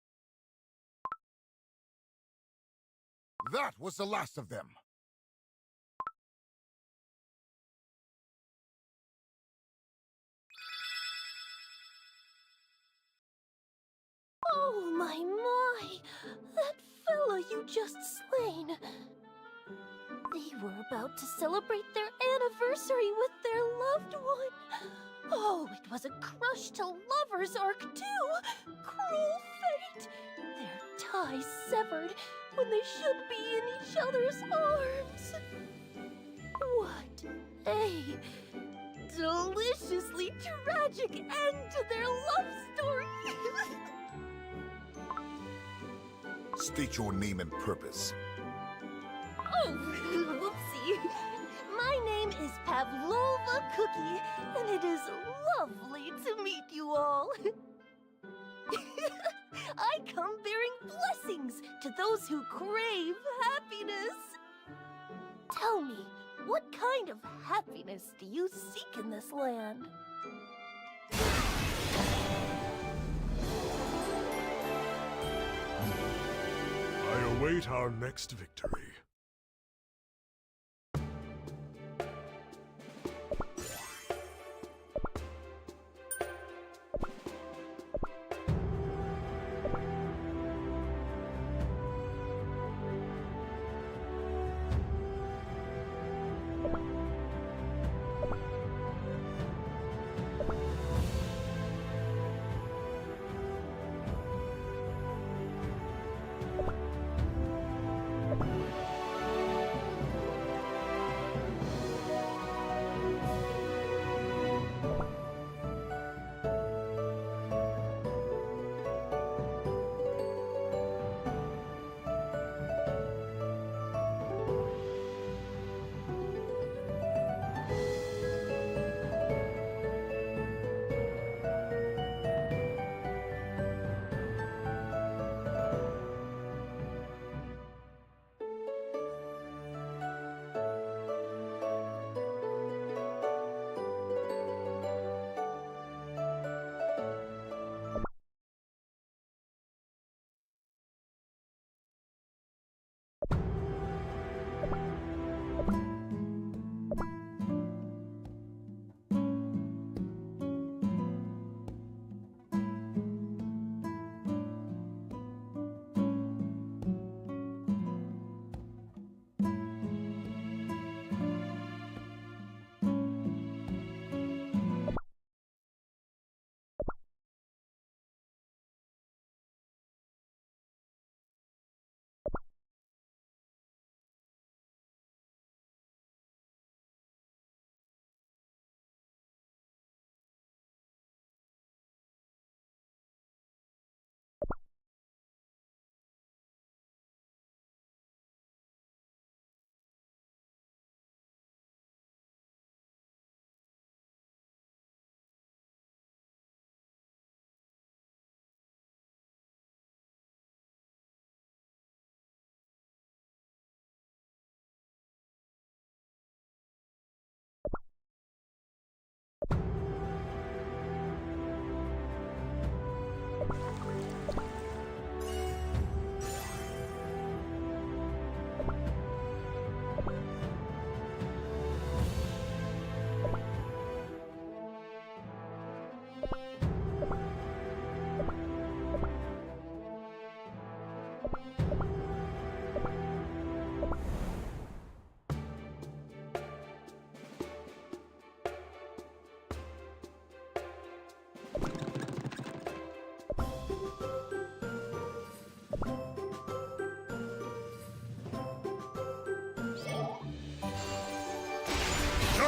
That was the last of them. Oh my! That fella you just slain! They were about to celebrate their anniversary with their loved one! Oh, it was a crush to lovers arc too! Cruel fate! Their ties severed when they should be in each other's arms! What a deliciously tragic end to their love story! State your name and purpose. Oh, whoopsie. My name is Pavlova Cookie, and it is lovely to meet you all. I come bearing blessings to those who crave happiness. Tell me, what kind of happiness do you seek in this land? I await our next victory.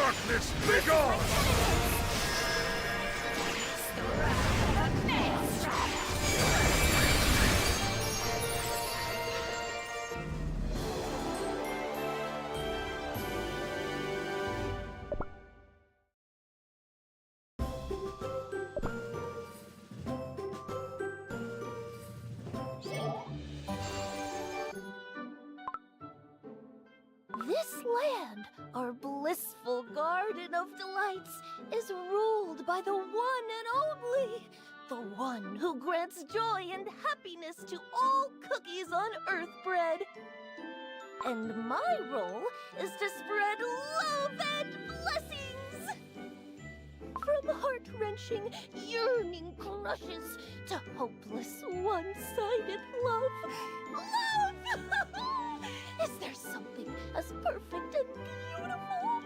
Darkness, begone! This land, our blissful garden of delights, is ruled by the one and only, the one who grants joy and happiness to all cookies on Earthbread. And my role is to spread love and blessings! From heart-wrenching, yearning crushes to hopeless, one-sided love. Love! Is there something as perfect and beautiful?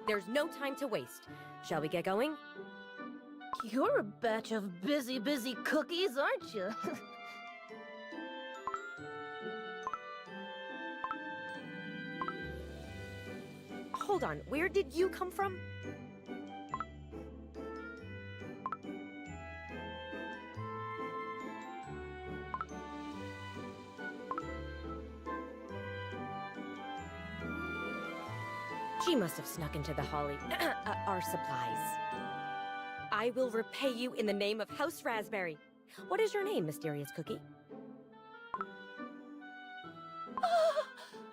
There's no time to waste. Shall we get going? You're a batch of busy cookies, aren't you? Hold on, where did you come from? She must have snuck into the holly, our supplies. I will repay you in the name of House Raspberry. What is your name, mysterious cookie?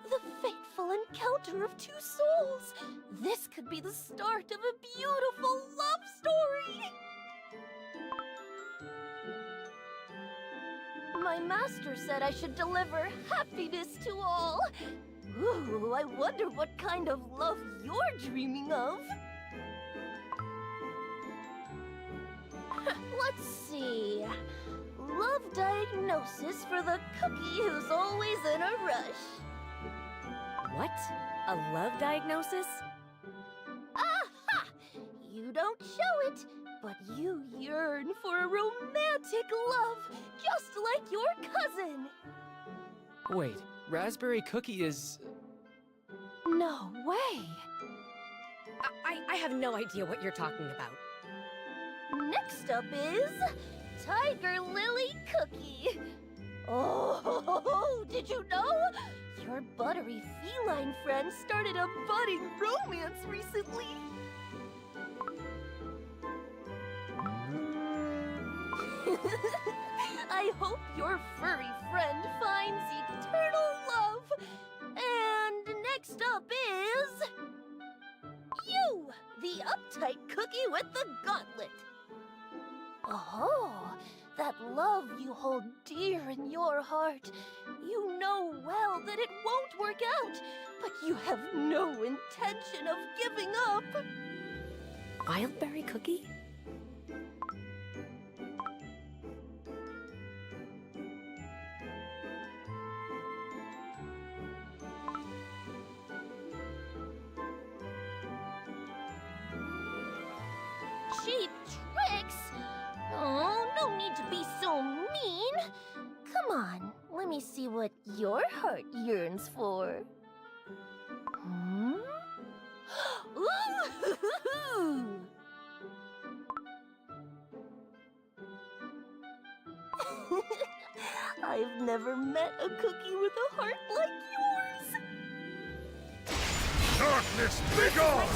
The fateful encounter of two souls. This could be the start of a beautiful love story. My master said I should deliver happiness to all. Ooh, I wonder what kind of love you're dreaming of. Let's see. Love diagnosis for the cookie who's always in a rush. What? A love diagnosis? Aha! You don't show it, but you yearn for a romantic love, just like your cousin. Wait, Raspberry Cookie is... No way! I have no idea what you're talking about. Next up is Tiger Lily Cookie. Oh, did you know? Your buttery feline friend started a budding romance recently. I hope your furry friend finds eternal love. And next up is... you, the uptight cookie with the gauntlet. Oh, that love you hold dear in your heart. You know well that it won't work out, but you have no intention of giving up. Wildberry cookie? Cheap tricks? Oh, no need to be so mean. Come on, let me see what your heart yearns for. Hmm? Ooh! I've never met a cookie with a heart like yours. Darkness, begone!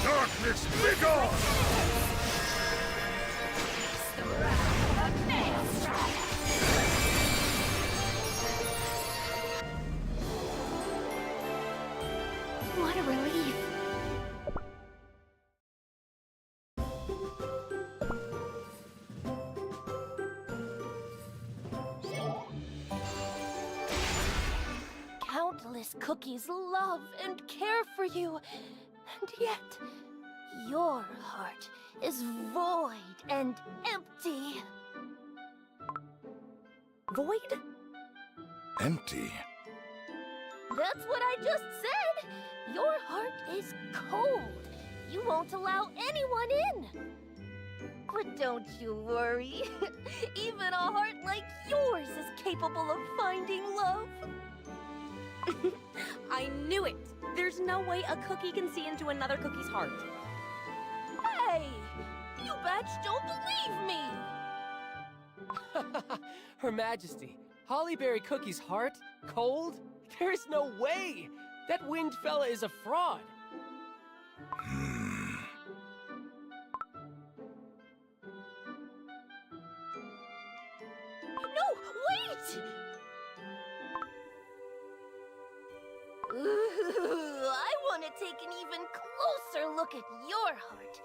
Darkness, begone! What a relief. cookies love and care for you, and yet your heart is void and empty. Void? Empty? That's what I just said! Your heart is cold. You won't allow anyone in. But don't you worry. Even a heart like yours is capable of finding love. I knew it! There's no way a cookie can see into another cookie's heart. Hey! You batch don't believe me! Her Majesty, Hollyberry Cookie's heart? Cold? There's no way! That winged fella is a fraud! No, wait! Ooh, I want to take an even closer look at your heart.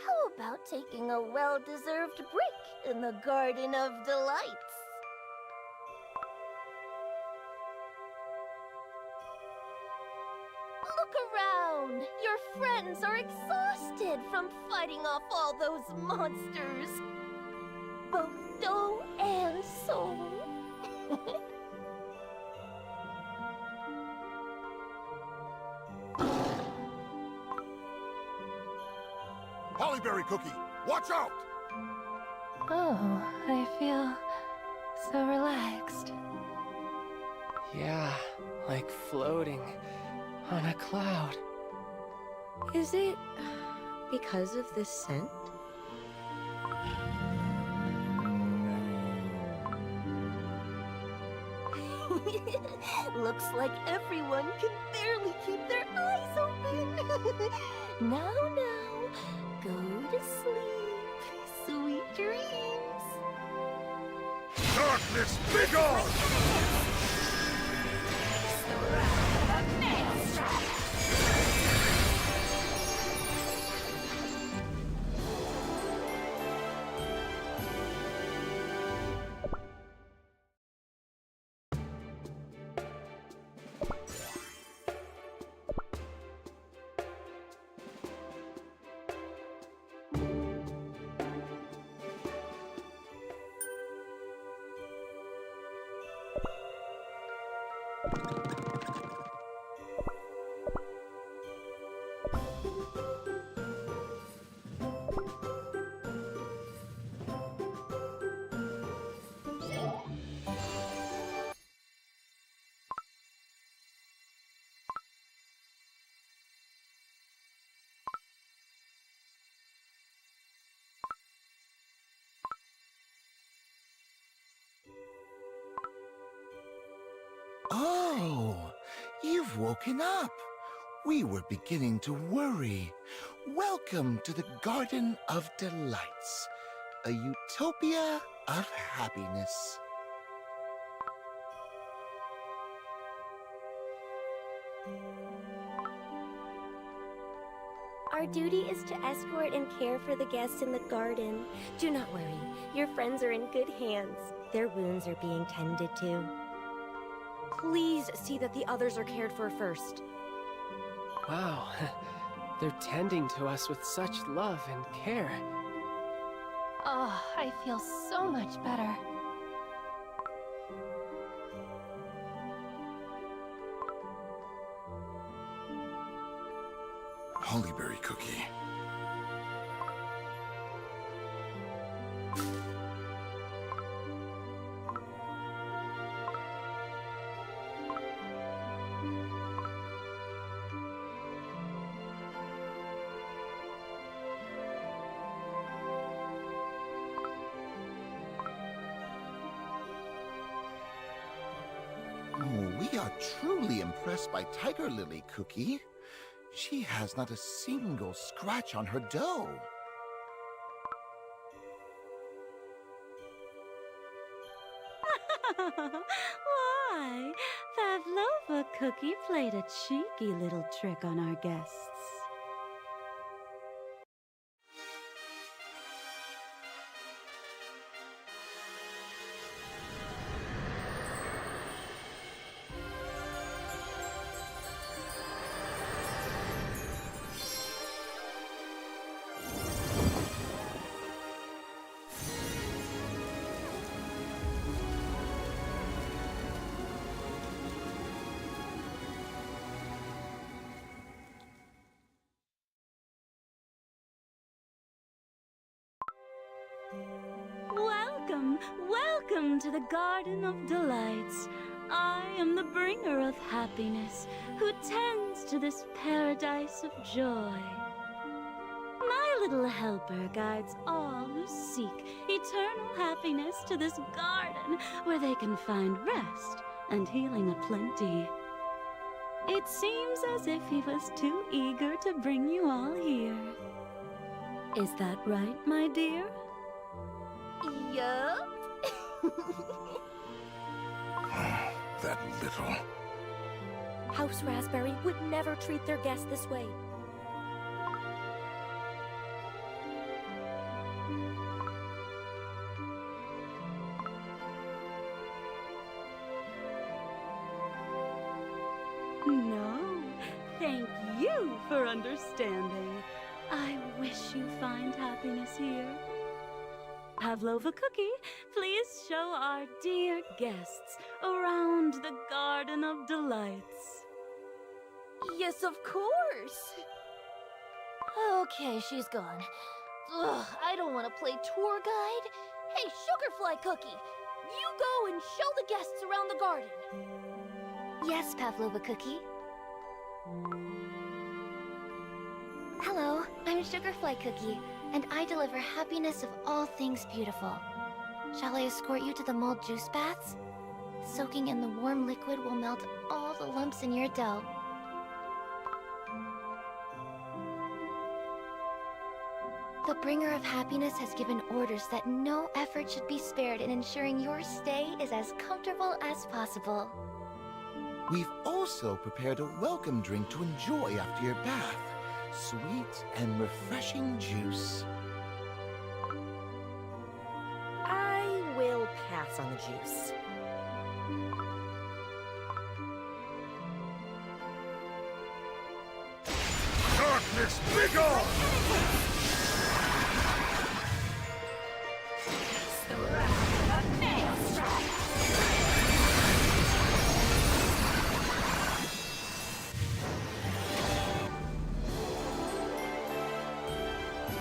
How about taking a well-deserved break in the Garden of Delights? Look around! Your friends are exhausted from fighting off all those monsters. Both dough and soul. Hollyberry Cookie, watch out! Oh, I feel so relaxed. Yeah, like floating on a cloud. Is it because of this scent? Looks like everyone can barely keep their eyes open. Now, go to sleep. Sweet dreams. Darkness, begone! Oh, you've woken up. We were beginning to worry. Welcome to the Garden of Delights, a utopia of happiness. Our duty is to escort and care for the guests in the garden. Do not worry. Your friends are in good hands. Their wounds are being tended to. Please see that the others are cared for first. Wow, they're tending to us with such love and care. Oh, I feel so much better. Hollyberry Cookie. Oh, we are truly impressed by Tiger Lily, Cookie. She has not a single scratch on her dough. Why, Pavlova Cookie played a cheeky little trick on our guests. Welcome, welcome to the Garden of Delights. I am the bringer of happiness, who tends to this paradise of joy. My little helper guides all who seek eternal happiness to this garden where they can find rest and healing aplenty. It seems as if he was too eager to bring you all here. Is that right, my dear? Yup. That little... House Raspberry would never treat their guests this way. No, thank you for understanding. I wish you find happiness here. Pavlova Cookie, please show our dear guests around the Garden of Delights. Yes, of course. Okay, she's gone. Ugh, I don't want to play tour guide. Hey, Sugarfly Cookie, you go and show the guests around the garden. Yes, Pavlova Cookie. Hello, I'm Sugarfly Cookie, and I deliver happiness of all things beautiful. Shall I escort you to the mold juice baths? Soaking in the warm liquid will melt all the lumps in your dough. The bringer of happiness has given orders that no effort should be spared in ensuring your stay is as comfortable as possible. We've also prepared a welcome drink to enjoy after your bath. Sweet and refreshing juice. I will pass on the juice. Darkness, begone!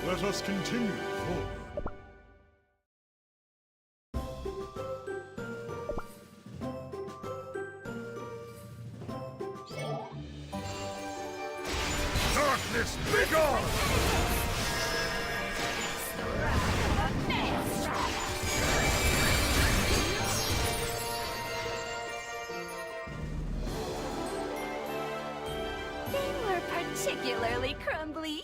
Let us continue forward. Darkness, begone! They were particularly crumbly.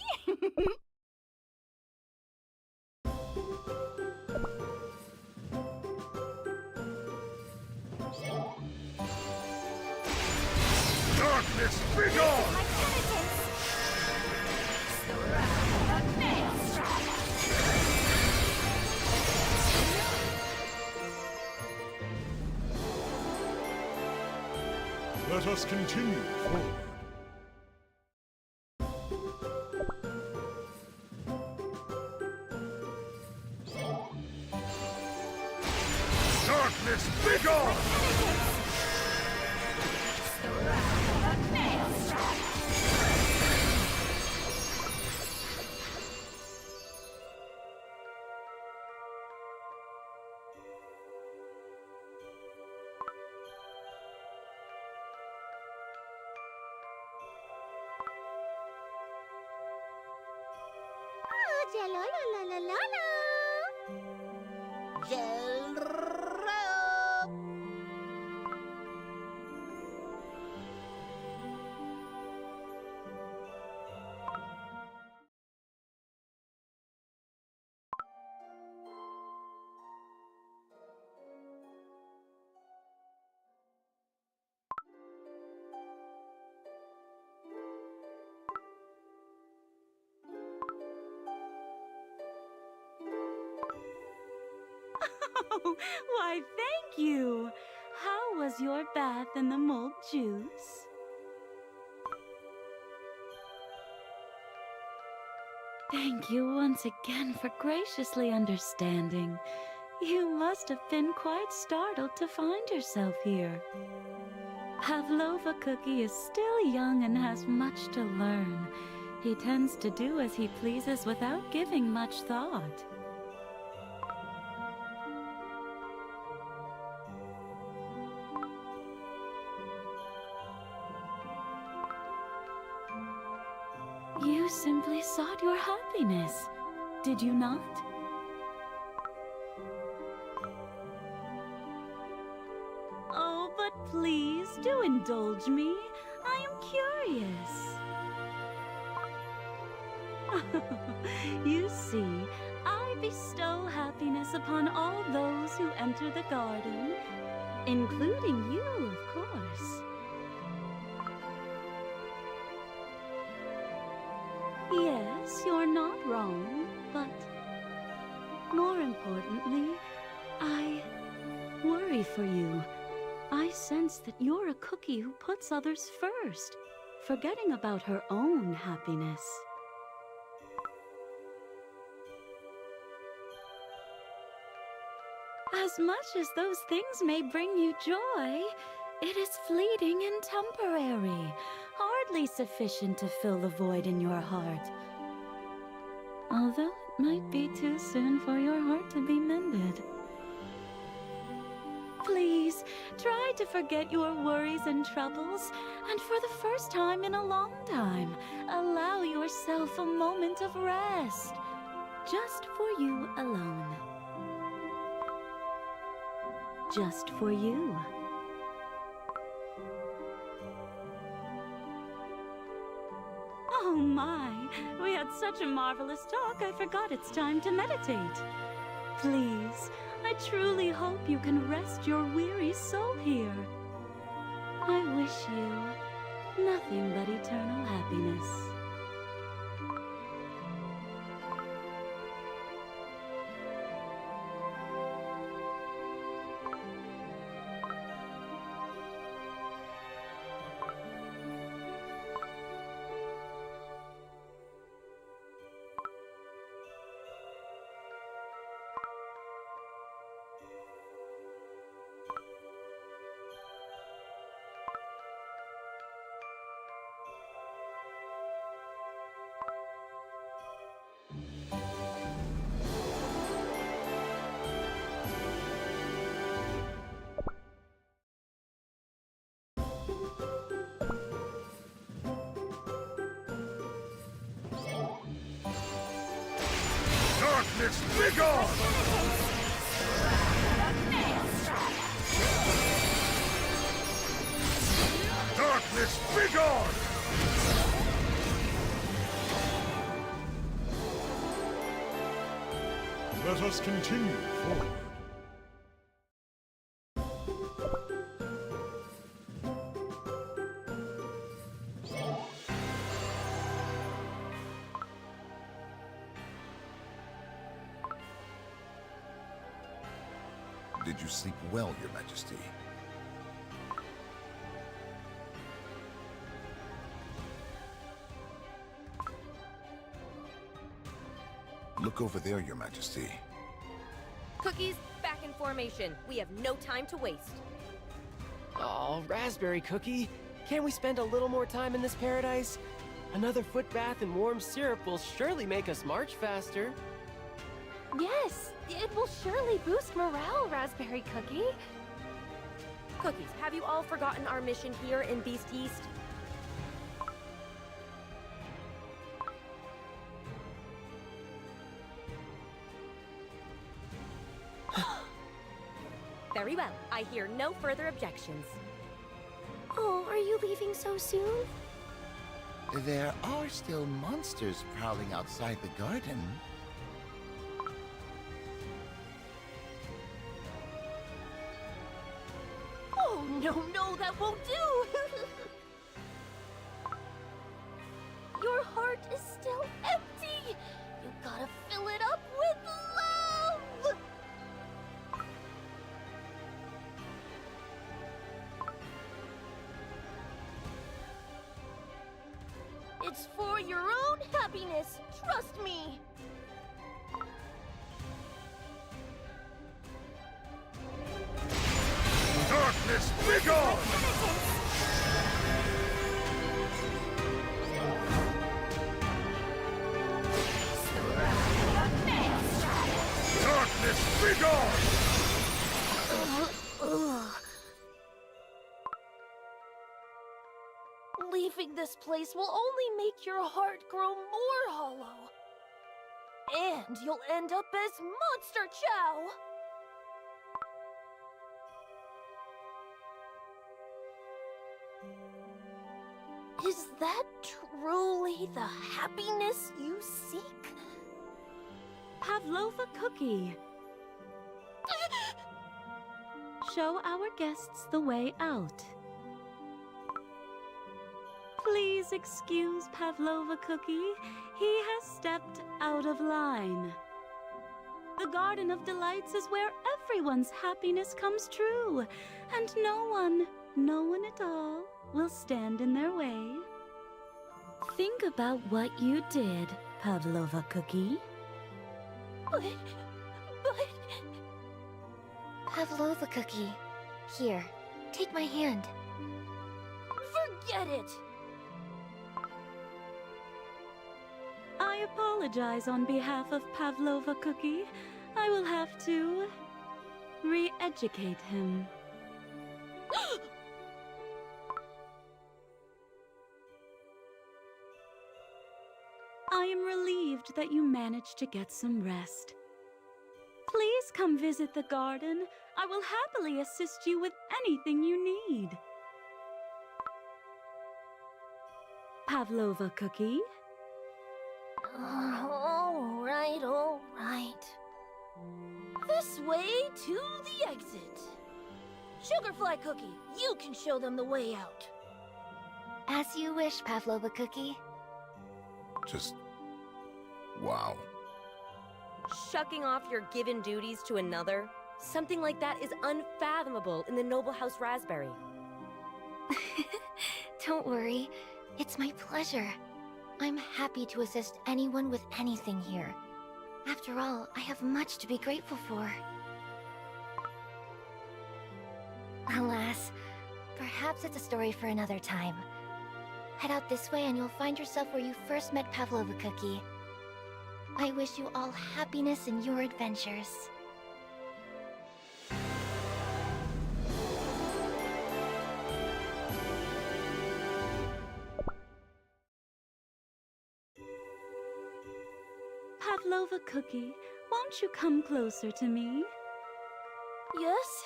Darkness, begone! Let us continue forward. Darkness, begone! Oh, why, thank you. How was your bath in the mold juice? Thank you once again for graciously understanding. You must have been quite startled to find yourself here. Pavlova Cookie is still young and has much to learn. He tends to do as he pleases without giving much thought. simply sought your happiness, did you not? Oh, but please do indulge me. I am curious. You see, I bestow happiness upon all those who enter the garden, including you, of course. Yes, you're not wrong, but more importantly, I worry for you. I sense that you're a cookie who puts others first, forgetting about her own happiness. As much as those things may bring you joy, it is fleeting and temporary, hardly sufficient to fill the void in your heart. Although it might be too soon for your heart to be mended. Please, try to forget your worries and troubles, and for the first time in a long time, allow yourself a moment of rest, just for you alone. Just for you. Oh my, we had such a marvelous talk, I forgot it's time to meditate. Please, I truly hope you can rest your weary soul here. I wish you nothing but eternal happiness. Darkness, begone! Darkness, begone! Let us continue forward. Did you sleep well, Your Majesty? Look over there, Your Majesty. Cookies, back in formation. We have no time to waste. Oh, Raspberry Cookie, can't we spend a little more time in this paradise? Another foot bath and warm syrup will surely make us march faster. Yes, it will surely boost morale, Raspberry Cookie. Cookies, have you all forgotten our mission here in Beast East? Very well. I hear no further objections. Oh, are you leaving so soon? There are still monsters prowling outside the garden. Oh, no, that won't do! Your heart is still empty! You gotta fill it up with love! It's for your own happiness, trust me! Darkness, begone! Darkness, begone! Leaving this place will only make your heart grow more hollow. And you'll end up as Monster Chow! Is that truly the happiness you seek? Pavlova cookie. Show our guests the way out. Please excuse Pavlova cookie. He has stepped out of line. The Garden of Delights is where everyone's happiness comes true, and no one at all, will stand in their way. Think about what you did, Pavlova cookie. But... Pavlova cookie. Here, take my hand. Forget it! I apologize on behalf of Pavlova cookie. I will have to re-educate him. I am relieved that you managed to get some rest. Please come visit the garden. I will happily assist you with anything you need. Pavlova cookie? All right. This way to the exit. Sugarfly Cookie, you can show them the way out. As you wish, Pavlova cookie. Just... wow. Shucking off your given duties to another? Something like that is unfathomable in the Noble House Raspberry. Don't worry. It's my pleasure. I'm happy to assist anyone with anything here. After all, I have much to be grateful for. Alas, perhaps it's a story for another time. Head out this way and you'll find yourself where you first met Pavlova cookie. I wish you all happiness in your adventures. Pavlova cookie, won't you come closer to me? Yes?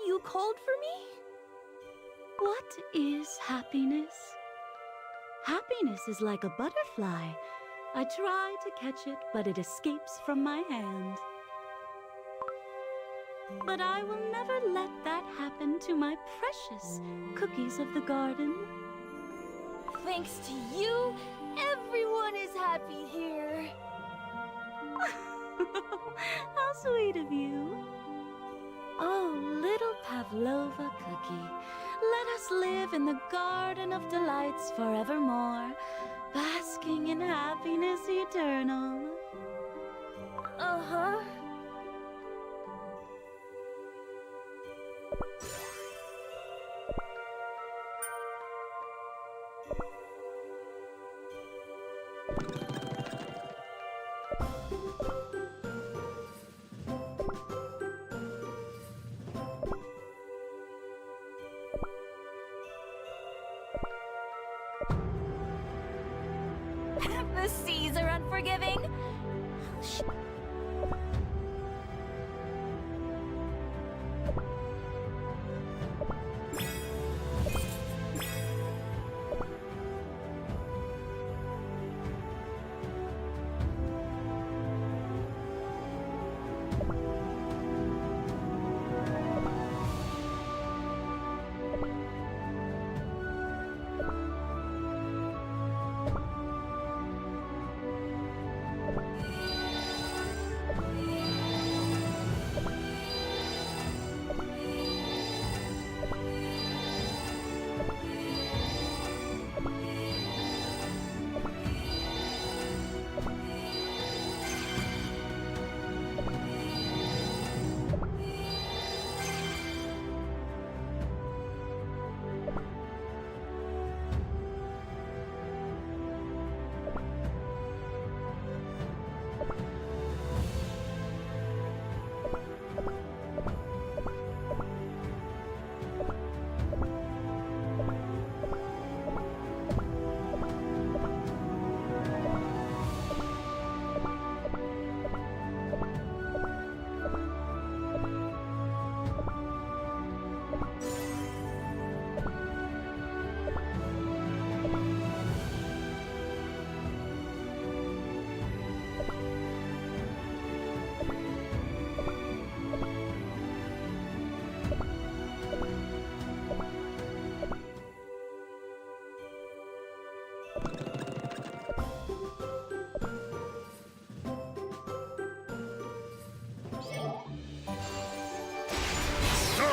You called for me? What is happiness? Happiness is like a butterfly. I try to catch it, but it escapes from my hand. But I will never let that happen to my precious cookies of the garden. Thanks to you, everyone is happy here. How sweet of you. Oh, little Pavlova cookie, let us live in the Garden of Delights forevermore, basking in happiness eternal. Uh-huh. The seas are unforgiving.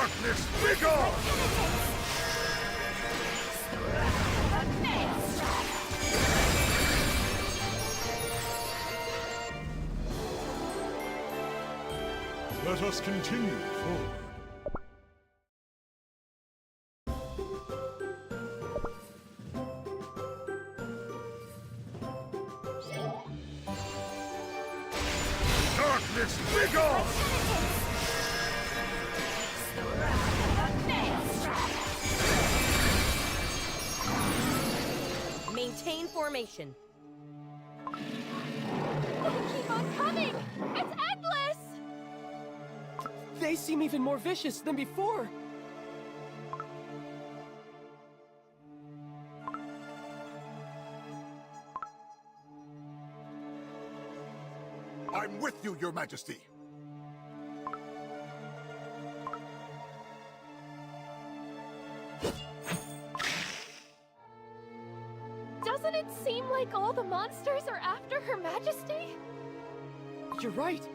Darkness, begone! Let us continue forward. Darkness, begone! Maintain formation. Keep on coming! It's endless! They seem even more vicious than before. I'm with you, Your Majesty. Doesn't it seem like all the monsters are after Her Majesty? You're right.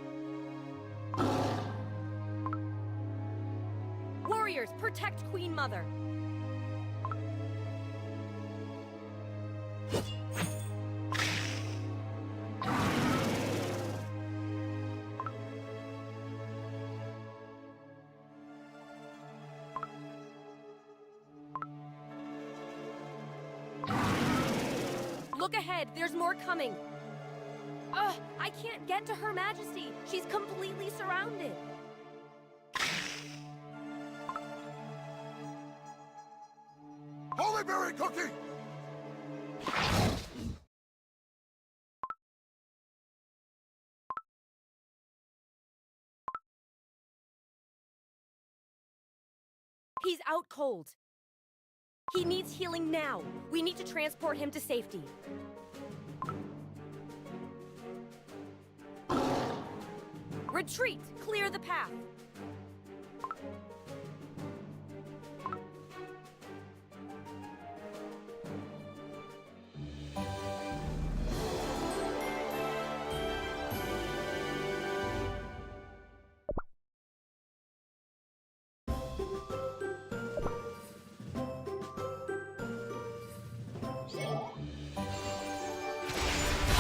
Warriors, protect Queen Mother. Look ahead, there's more coming. Ugh, I can't get to Her Majesty. She's completely surrounded. Holy Berry Cookie! He's out cold. He needs healing now. We need to transport him to safety. Retreat! Clear the path!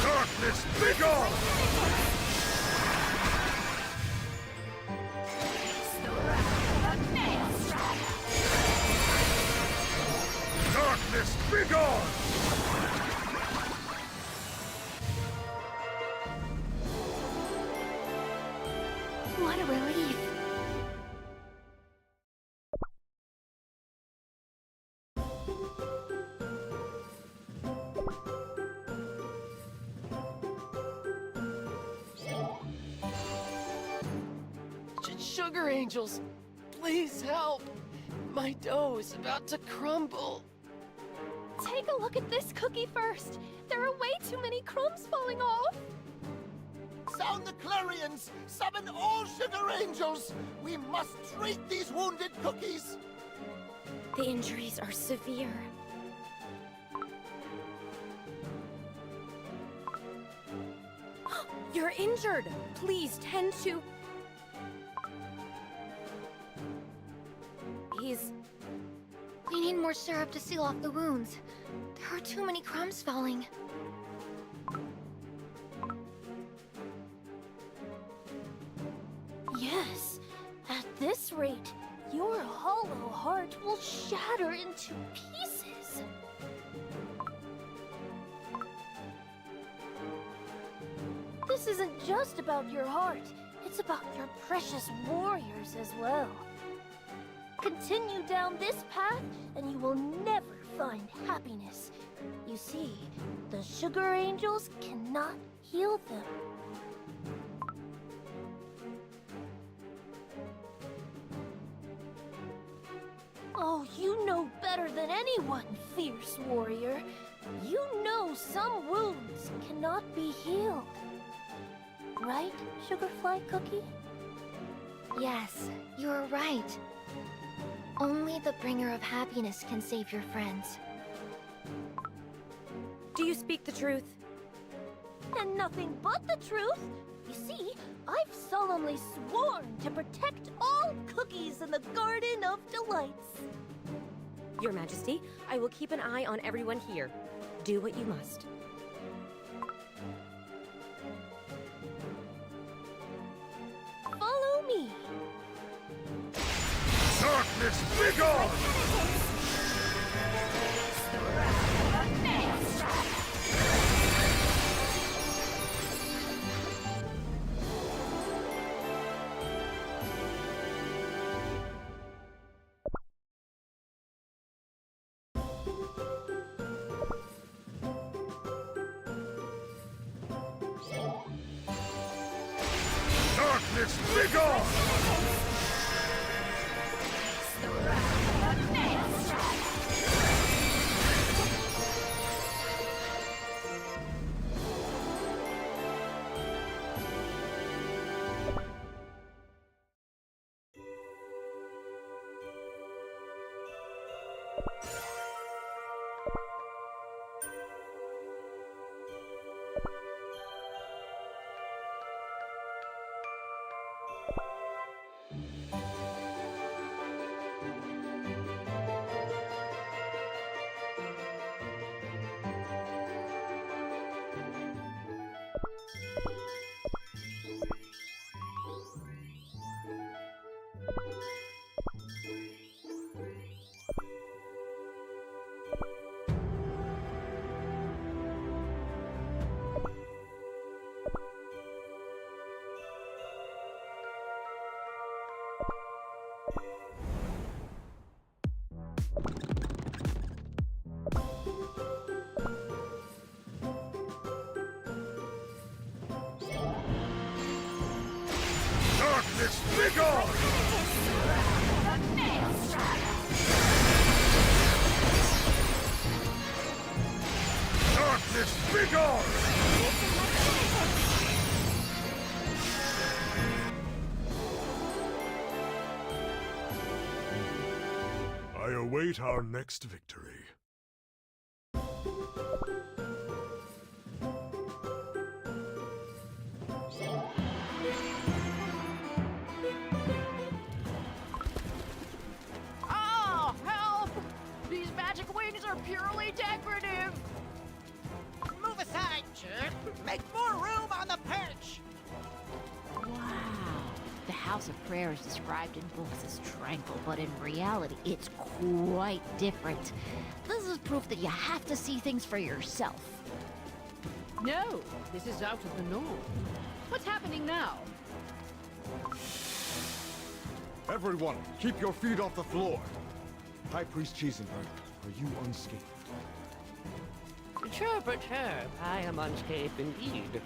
Darkness, begone! Darkness, begone! What a relief. Sugar Angels, please help. My dough is about to crumble. Take a look at this cookie first. There are way too many crumbs falling off. Sound the clarions! Summon all Sugar Angels! We must treat these wounded cookies! The injuries are severe. You're injured! Please tend to... We need more syrup to seal off the wounds. There are too many crumbs falling. Yes, at this rate, your hollow heart will shatter into pieces. This isn't just about your heart, it's about your precious warriors as well. Continue down this path, and you will never find happiness. You see, the Sugar Angels cannot heal them. Oh, you know better than anyone, fierce warrior. You know some wounds cannot be healed. Right, Sugarfly Cookie? Yes, you're right. Only the bringer of happiness can save your friends. Do you speak the truth? And nothing but the truth. You see, I've solemnly sworn to protect all cookies in the Garden of Delights. Your Majesty, I will keep an eye on everyone here. Do what you must. Follow me. Darkness, begone! Darkness, begone! Darkness, begone! Darkness, begone! I await our next victory. Oh, help! These magic wings are purely decorative! Move aside, Chirp. Make more room on the perch. Wow. The House of Prayer is described in books as tranquil, but in reality, it's quite different. This is proof that you have to see things for yourself. No, this is out of the norm. What's happening now? Everyone, keep your feet off the floor. High Priest Cheesenberg, are you unscathed? Chirp, chirp, I am unscathed indeed.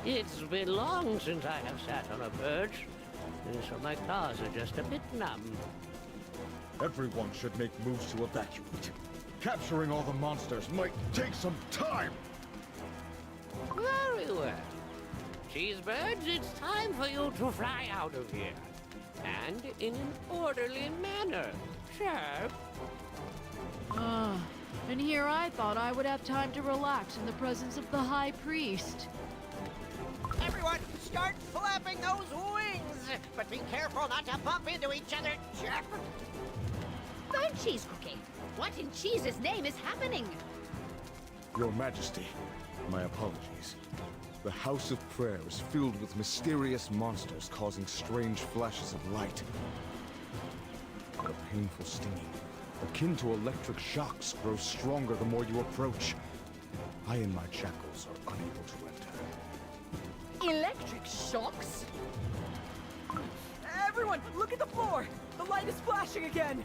It's been long since I have sat on a perch, so my claws are just a bit numb. Everyone should make moves to evacuate. Capturing all the monsters might take some time. Very well. Cheesebirds, it's time for you to fly out of here. And in an orderly manner. Chirp. Ah, and here I thought I would have time to relax in the presence of the High Priest. Everyone, start flapping those wings! But be careful not to bump into each other, Chirp! Bird Cheese Cookie, what in cheese's name is happening? Your Majesty, my apologies. The House of Prayer is filled with mysterious monsters causing strange flashes of light. A painful stinging, akin to electric shocks, grows stronger the more you approach. I and my jackals are unable to enter. Electric shocks? Everyone, look at the floor! The light is flashing again!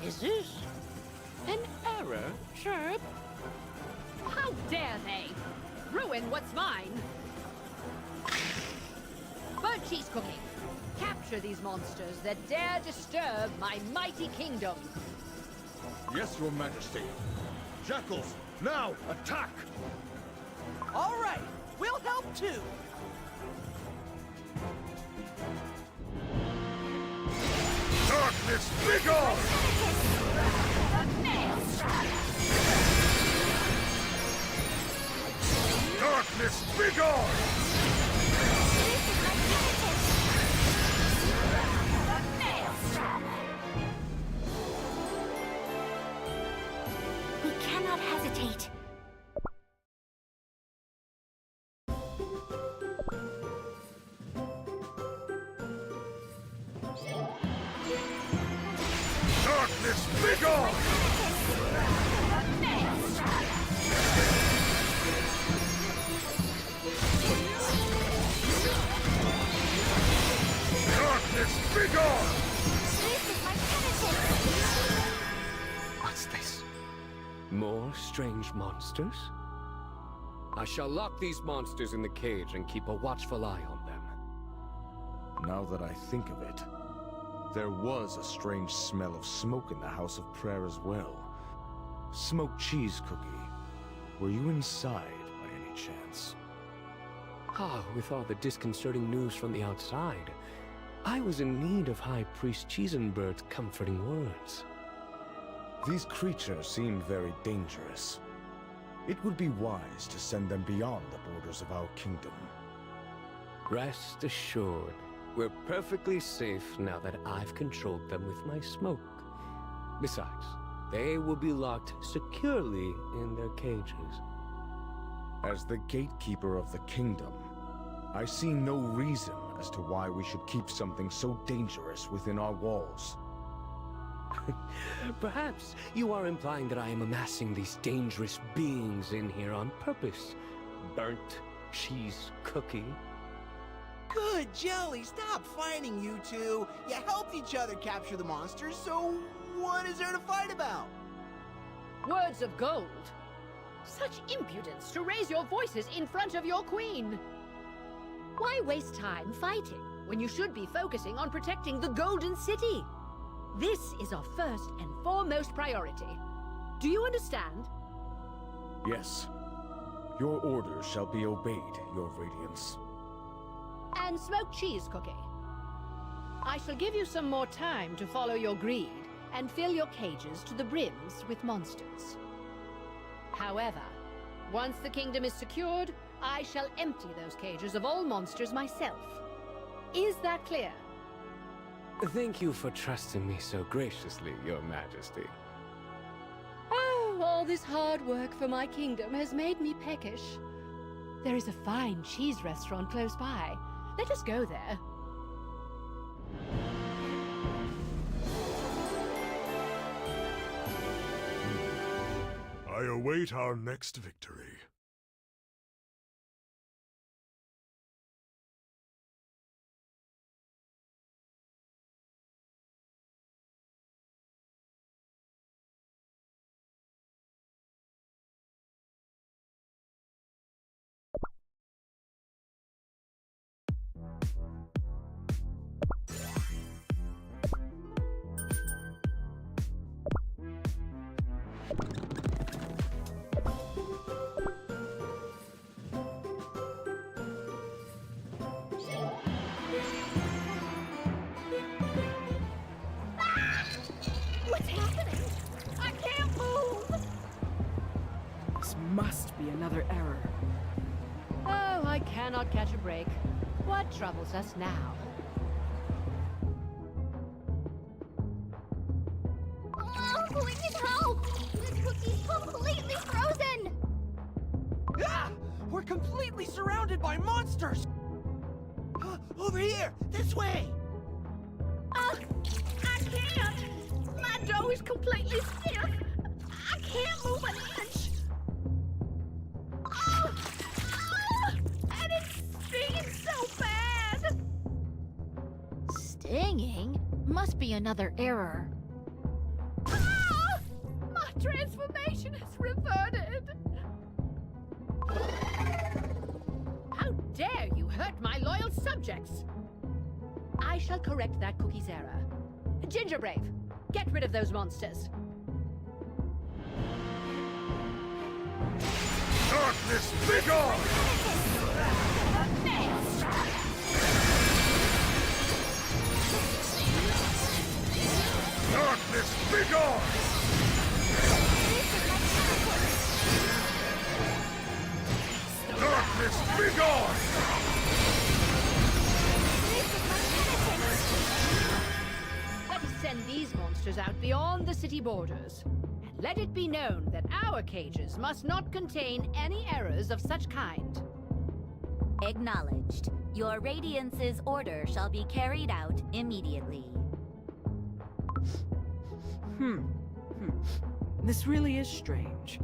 Is this an error, Chirp? How dare they ruin what's mine? Bird Cheese Cookie, capture these monsters that dare disturb my mighty kingdom. Yes, Your Majesty. Jackals, now attack! All right, we'll help too. Darkness, begone! not hesitate. Darkness, be gone! Darkness, be gone! What's this? More strange monsters? I shall lock these monsters in the cage and keep a watchful eye on them. Now that I think of it, there was a strange smell of smoke in the House of Prayer as well. Smoked cheese cookie. Were you inside by any chance? Ah, with all the disconcerting news from the outside, I was in need of High Priest Cheesenbird's comforting words. These creatures seem very dangerous. It would be wise to send them beyond the borders of our kingdom. Rest assured, we're perfectly safe now that I've controlled them with my smoke. Besides, they will be locked securely in their cages. As the gatekeeper of the kingdom, I see no reason as to why we should keep something so dangerous within our walls. Perhaps you are implying that I am amassing these dangerous beings in here on purpose. Burnt cheese cookie. Good, Jelly, stop fighting, you two. You helped each other capture the monsters, so what is there to fight about? Words of gold. Such impudence to raise your voices in front of your queen. Why waste time fighting when you should be focusing on protecting the Golden City? This is our first and foremost priority. Do you understand? Yes. Your orders shall be obeyed, Your Radiance. And smoked cheese cookie. I shall give you some more time to follow your greed and fill your cages to the brims with monsters. However, once the kingdom is secured, I shall empty those cages of all monsters myself. Is that clear? Thank you for trusting me so graciously, Your Majesty. Oh, all this hard work for my kingdom has made me peckish. There is a fine cheese restaurant close by. Let us go there. I await our next victory. What's happening? I can't move! This must be another error. Oh, I cannot catch a break. What troubles us now? Oh, please help! This cookie's completely frozen! Ah! We're completely surrounded by monsters! Over here! This way! I can't! My dough is completely stiff! I can't move an inch! Oh! And it's stinging so bad! Stinging? Must be another error. Ah! My transformation has reverted! How dare you hurt my loyal subjects! I shall correct that cookie's error. Gingerbrave, get rid of those monsters. Darkness, be gone! Darkness, be gone! Darkness, be gone! That is send these monsters out beyond the city borders. And let it be known that our cages must not contain any errors of such kind. Acknowledged. Your Radiance's order shall be carried out immediately. This really is strange.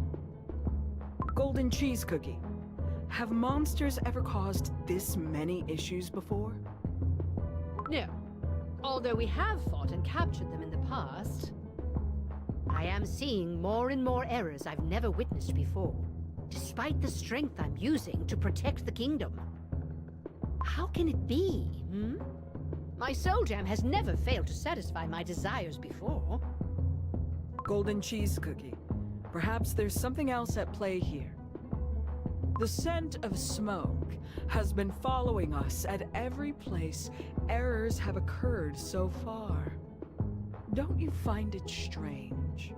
Golden Cheese Cookie, have monsters ever caused this many issues before? No. Although we have fought and captured them in the past, I am seeing more and more errors I've never witnessed before, despite the strength I'm using to protect the kingdom. How can it be, My Soul Jam has never failed to satisfy my desires before. Golden Cheese Cookie, perhaps there's something else at play here. The scent of smoke has been following us at every place errors have occurred so far. Don't you find it strange?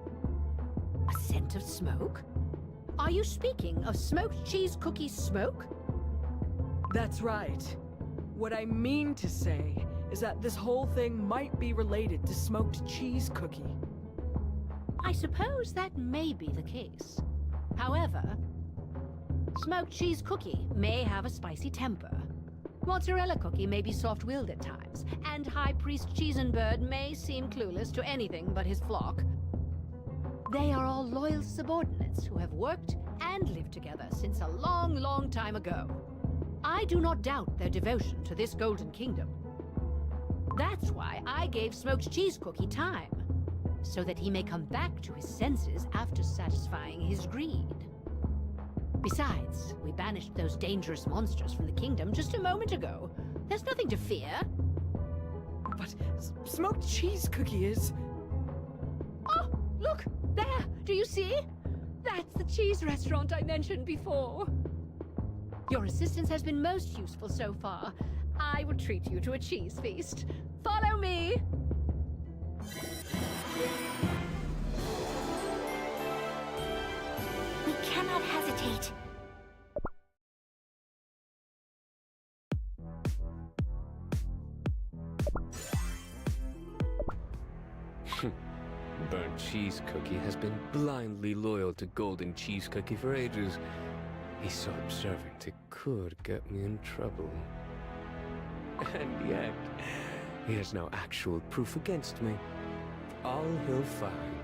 A scent of smoke? Are you speaking of smoked cheese cookie smoke? That's right. What I mean to say is that this whole thing might be related to smoked cheese cookie. I suppose that may be the case. However, smoked cheese cookie may have a spicy temper. Mozzarella cookie may be soft-willed at times, and High Priest Cheesenbird may seem clueless to anything but his flock. They are all loyal subordinates who have worked and lived together since a long, long time ago. I do not doubt their devotion to this Golden Kingdom. That's why I gave Smoked Cheese Cookie time, so that he may come back to his senses after satisfying his greed. Besides, we banished those dangerous monsters from the kingdom just a moment ago. There's nothing to fear. But Smoked Cheese Cookie is... Oh, look! There! Do you see? That's the cheese restaurant I mentioned before. Your assistance has been most useful so far. I will treat you to a cheese feast. Follow me! We cannot hesitate. Burnt Cheese Cookie has been blindly loyal to Golden Cheese Cookie for ages. He's so observant it could get me in trouble. And yet, he has no actual proof against me. All he'll find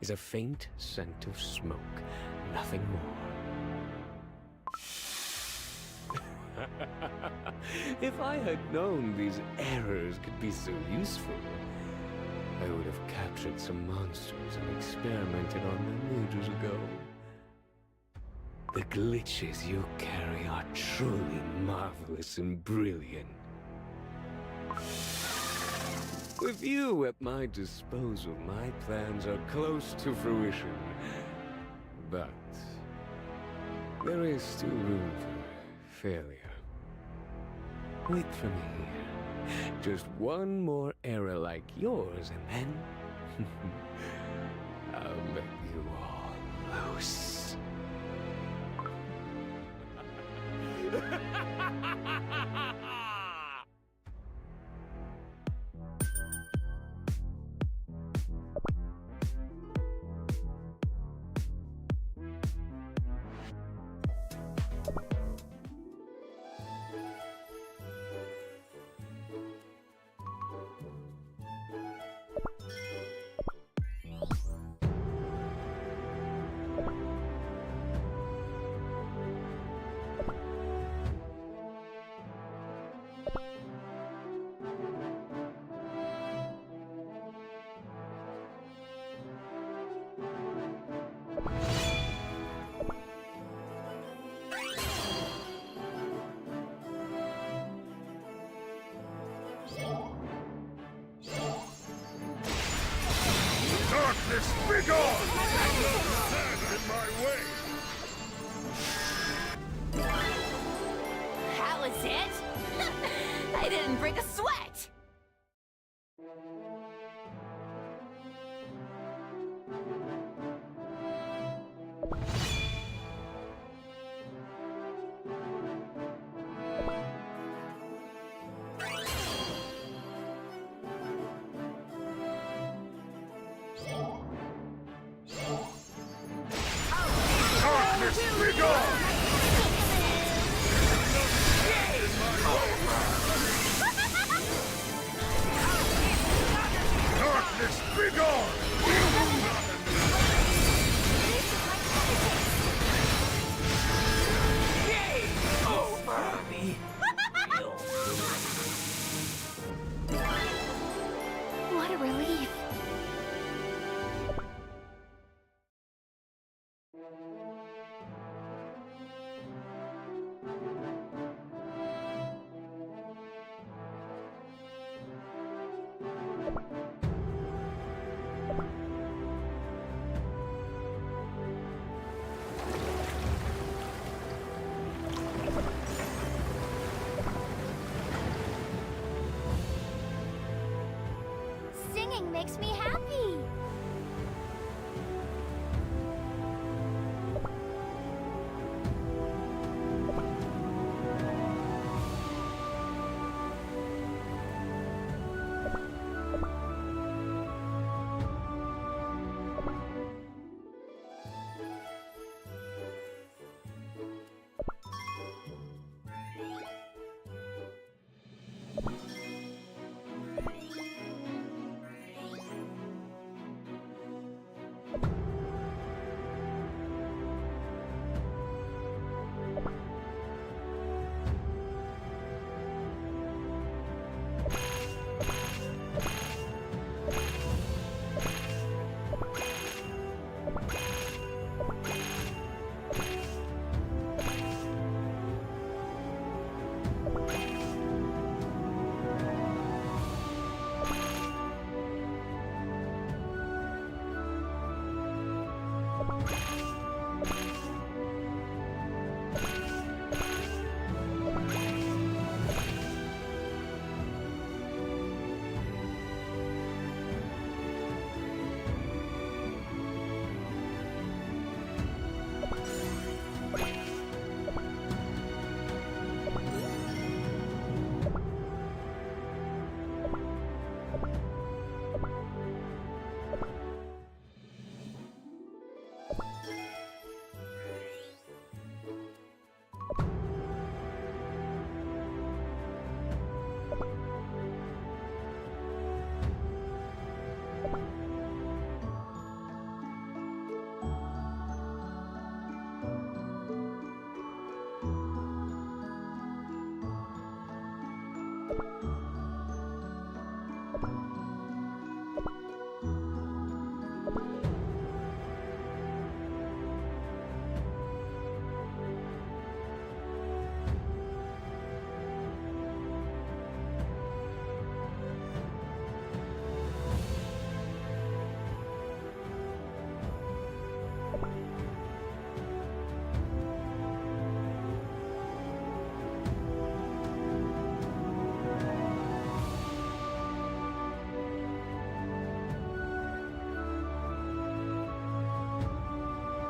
is a faint scent of smoke, nothing more. If I had known these errors could be so useful, I would have captured some monsters and experimented on them ages ago. The glitches you carry are truly marvelous and brilliant. With you at my disposal, my plans are close to fruition. But there is still room for failure. Wait for me here. Just one more error like yours, and then I'll let you all loose. Darkness, be gone! Stand in my way! That was it? I didn't break a sweat! makes me happy.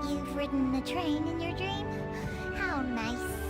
You've ridden a train in your dream? How nice.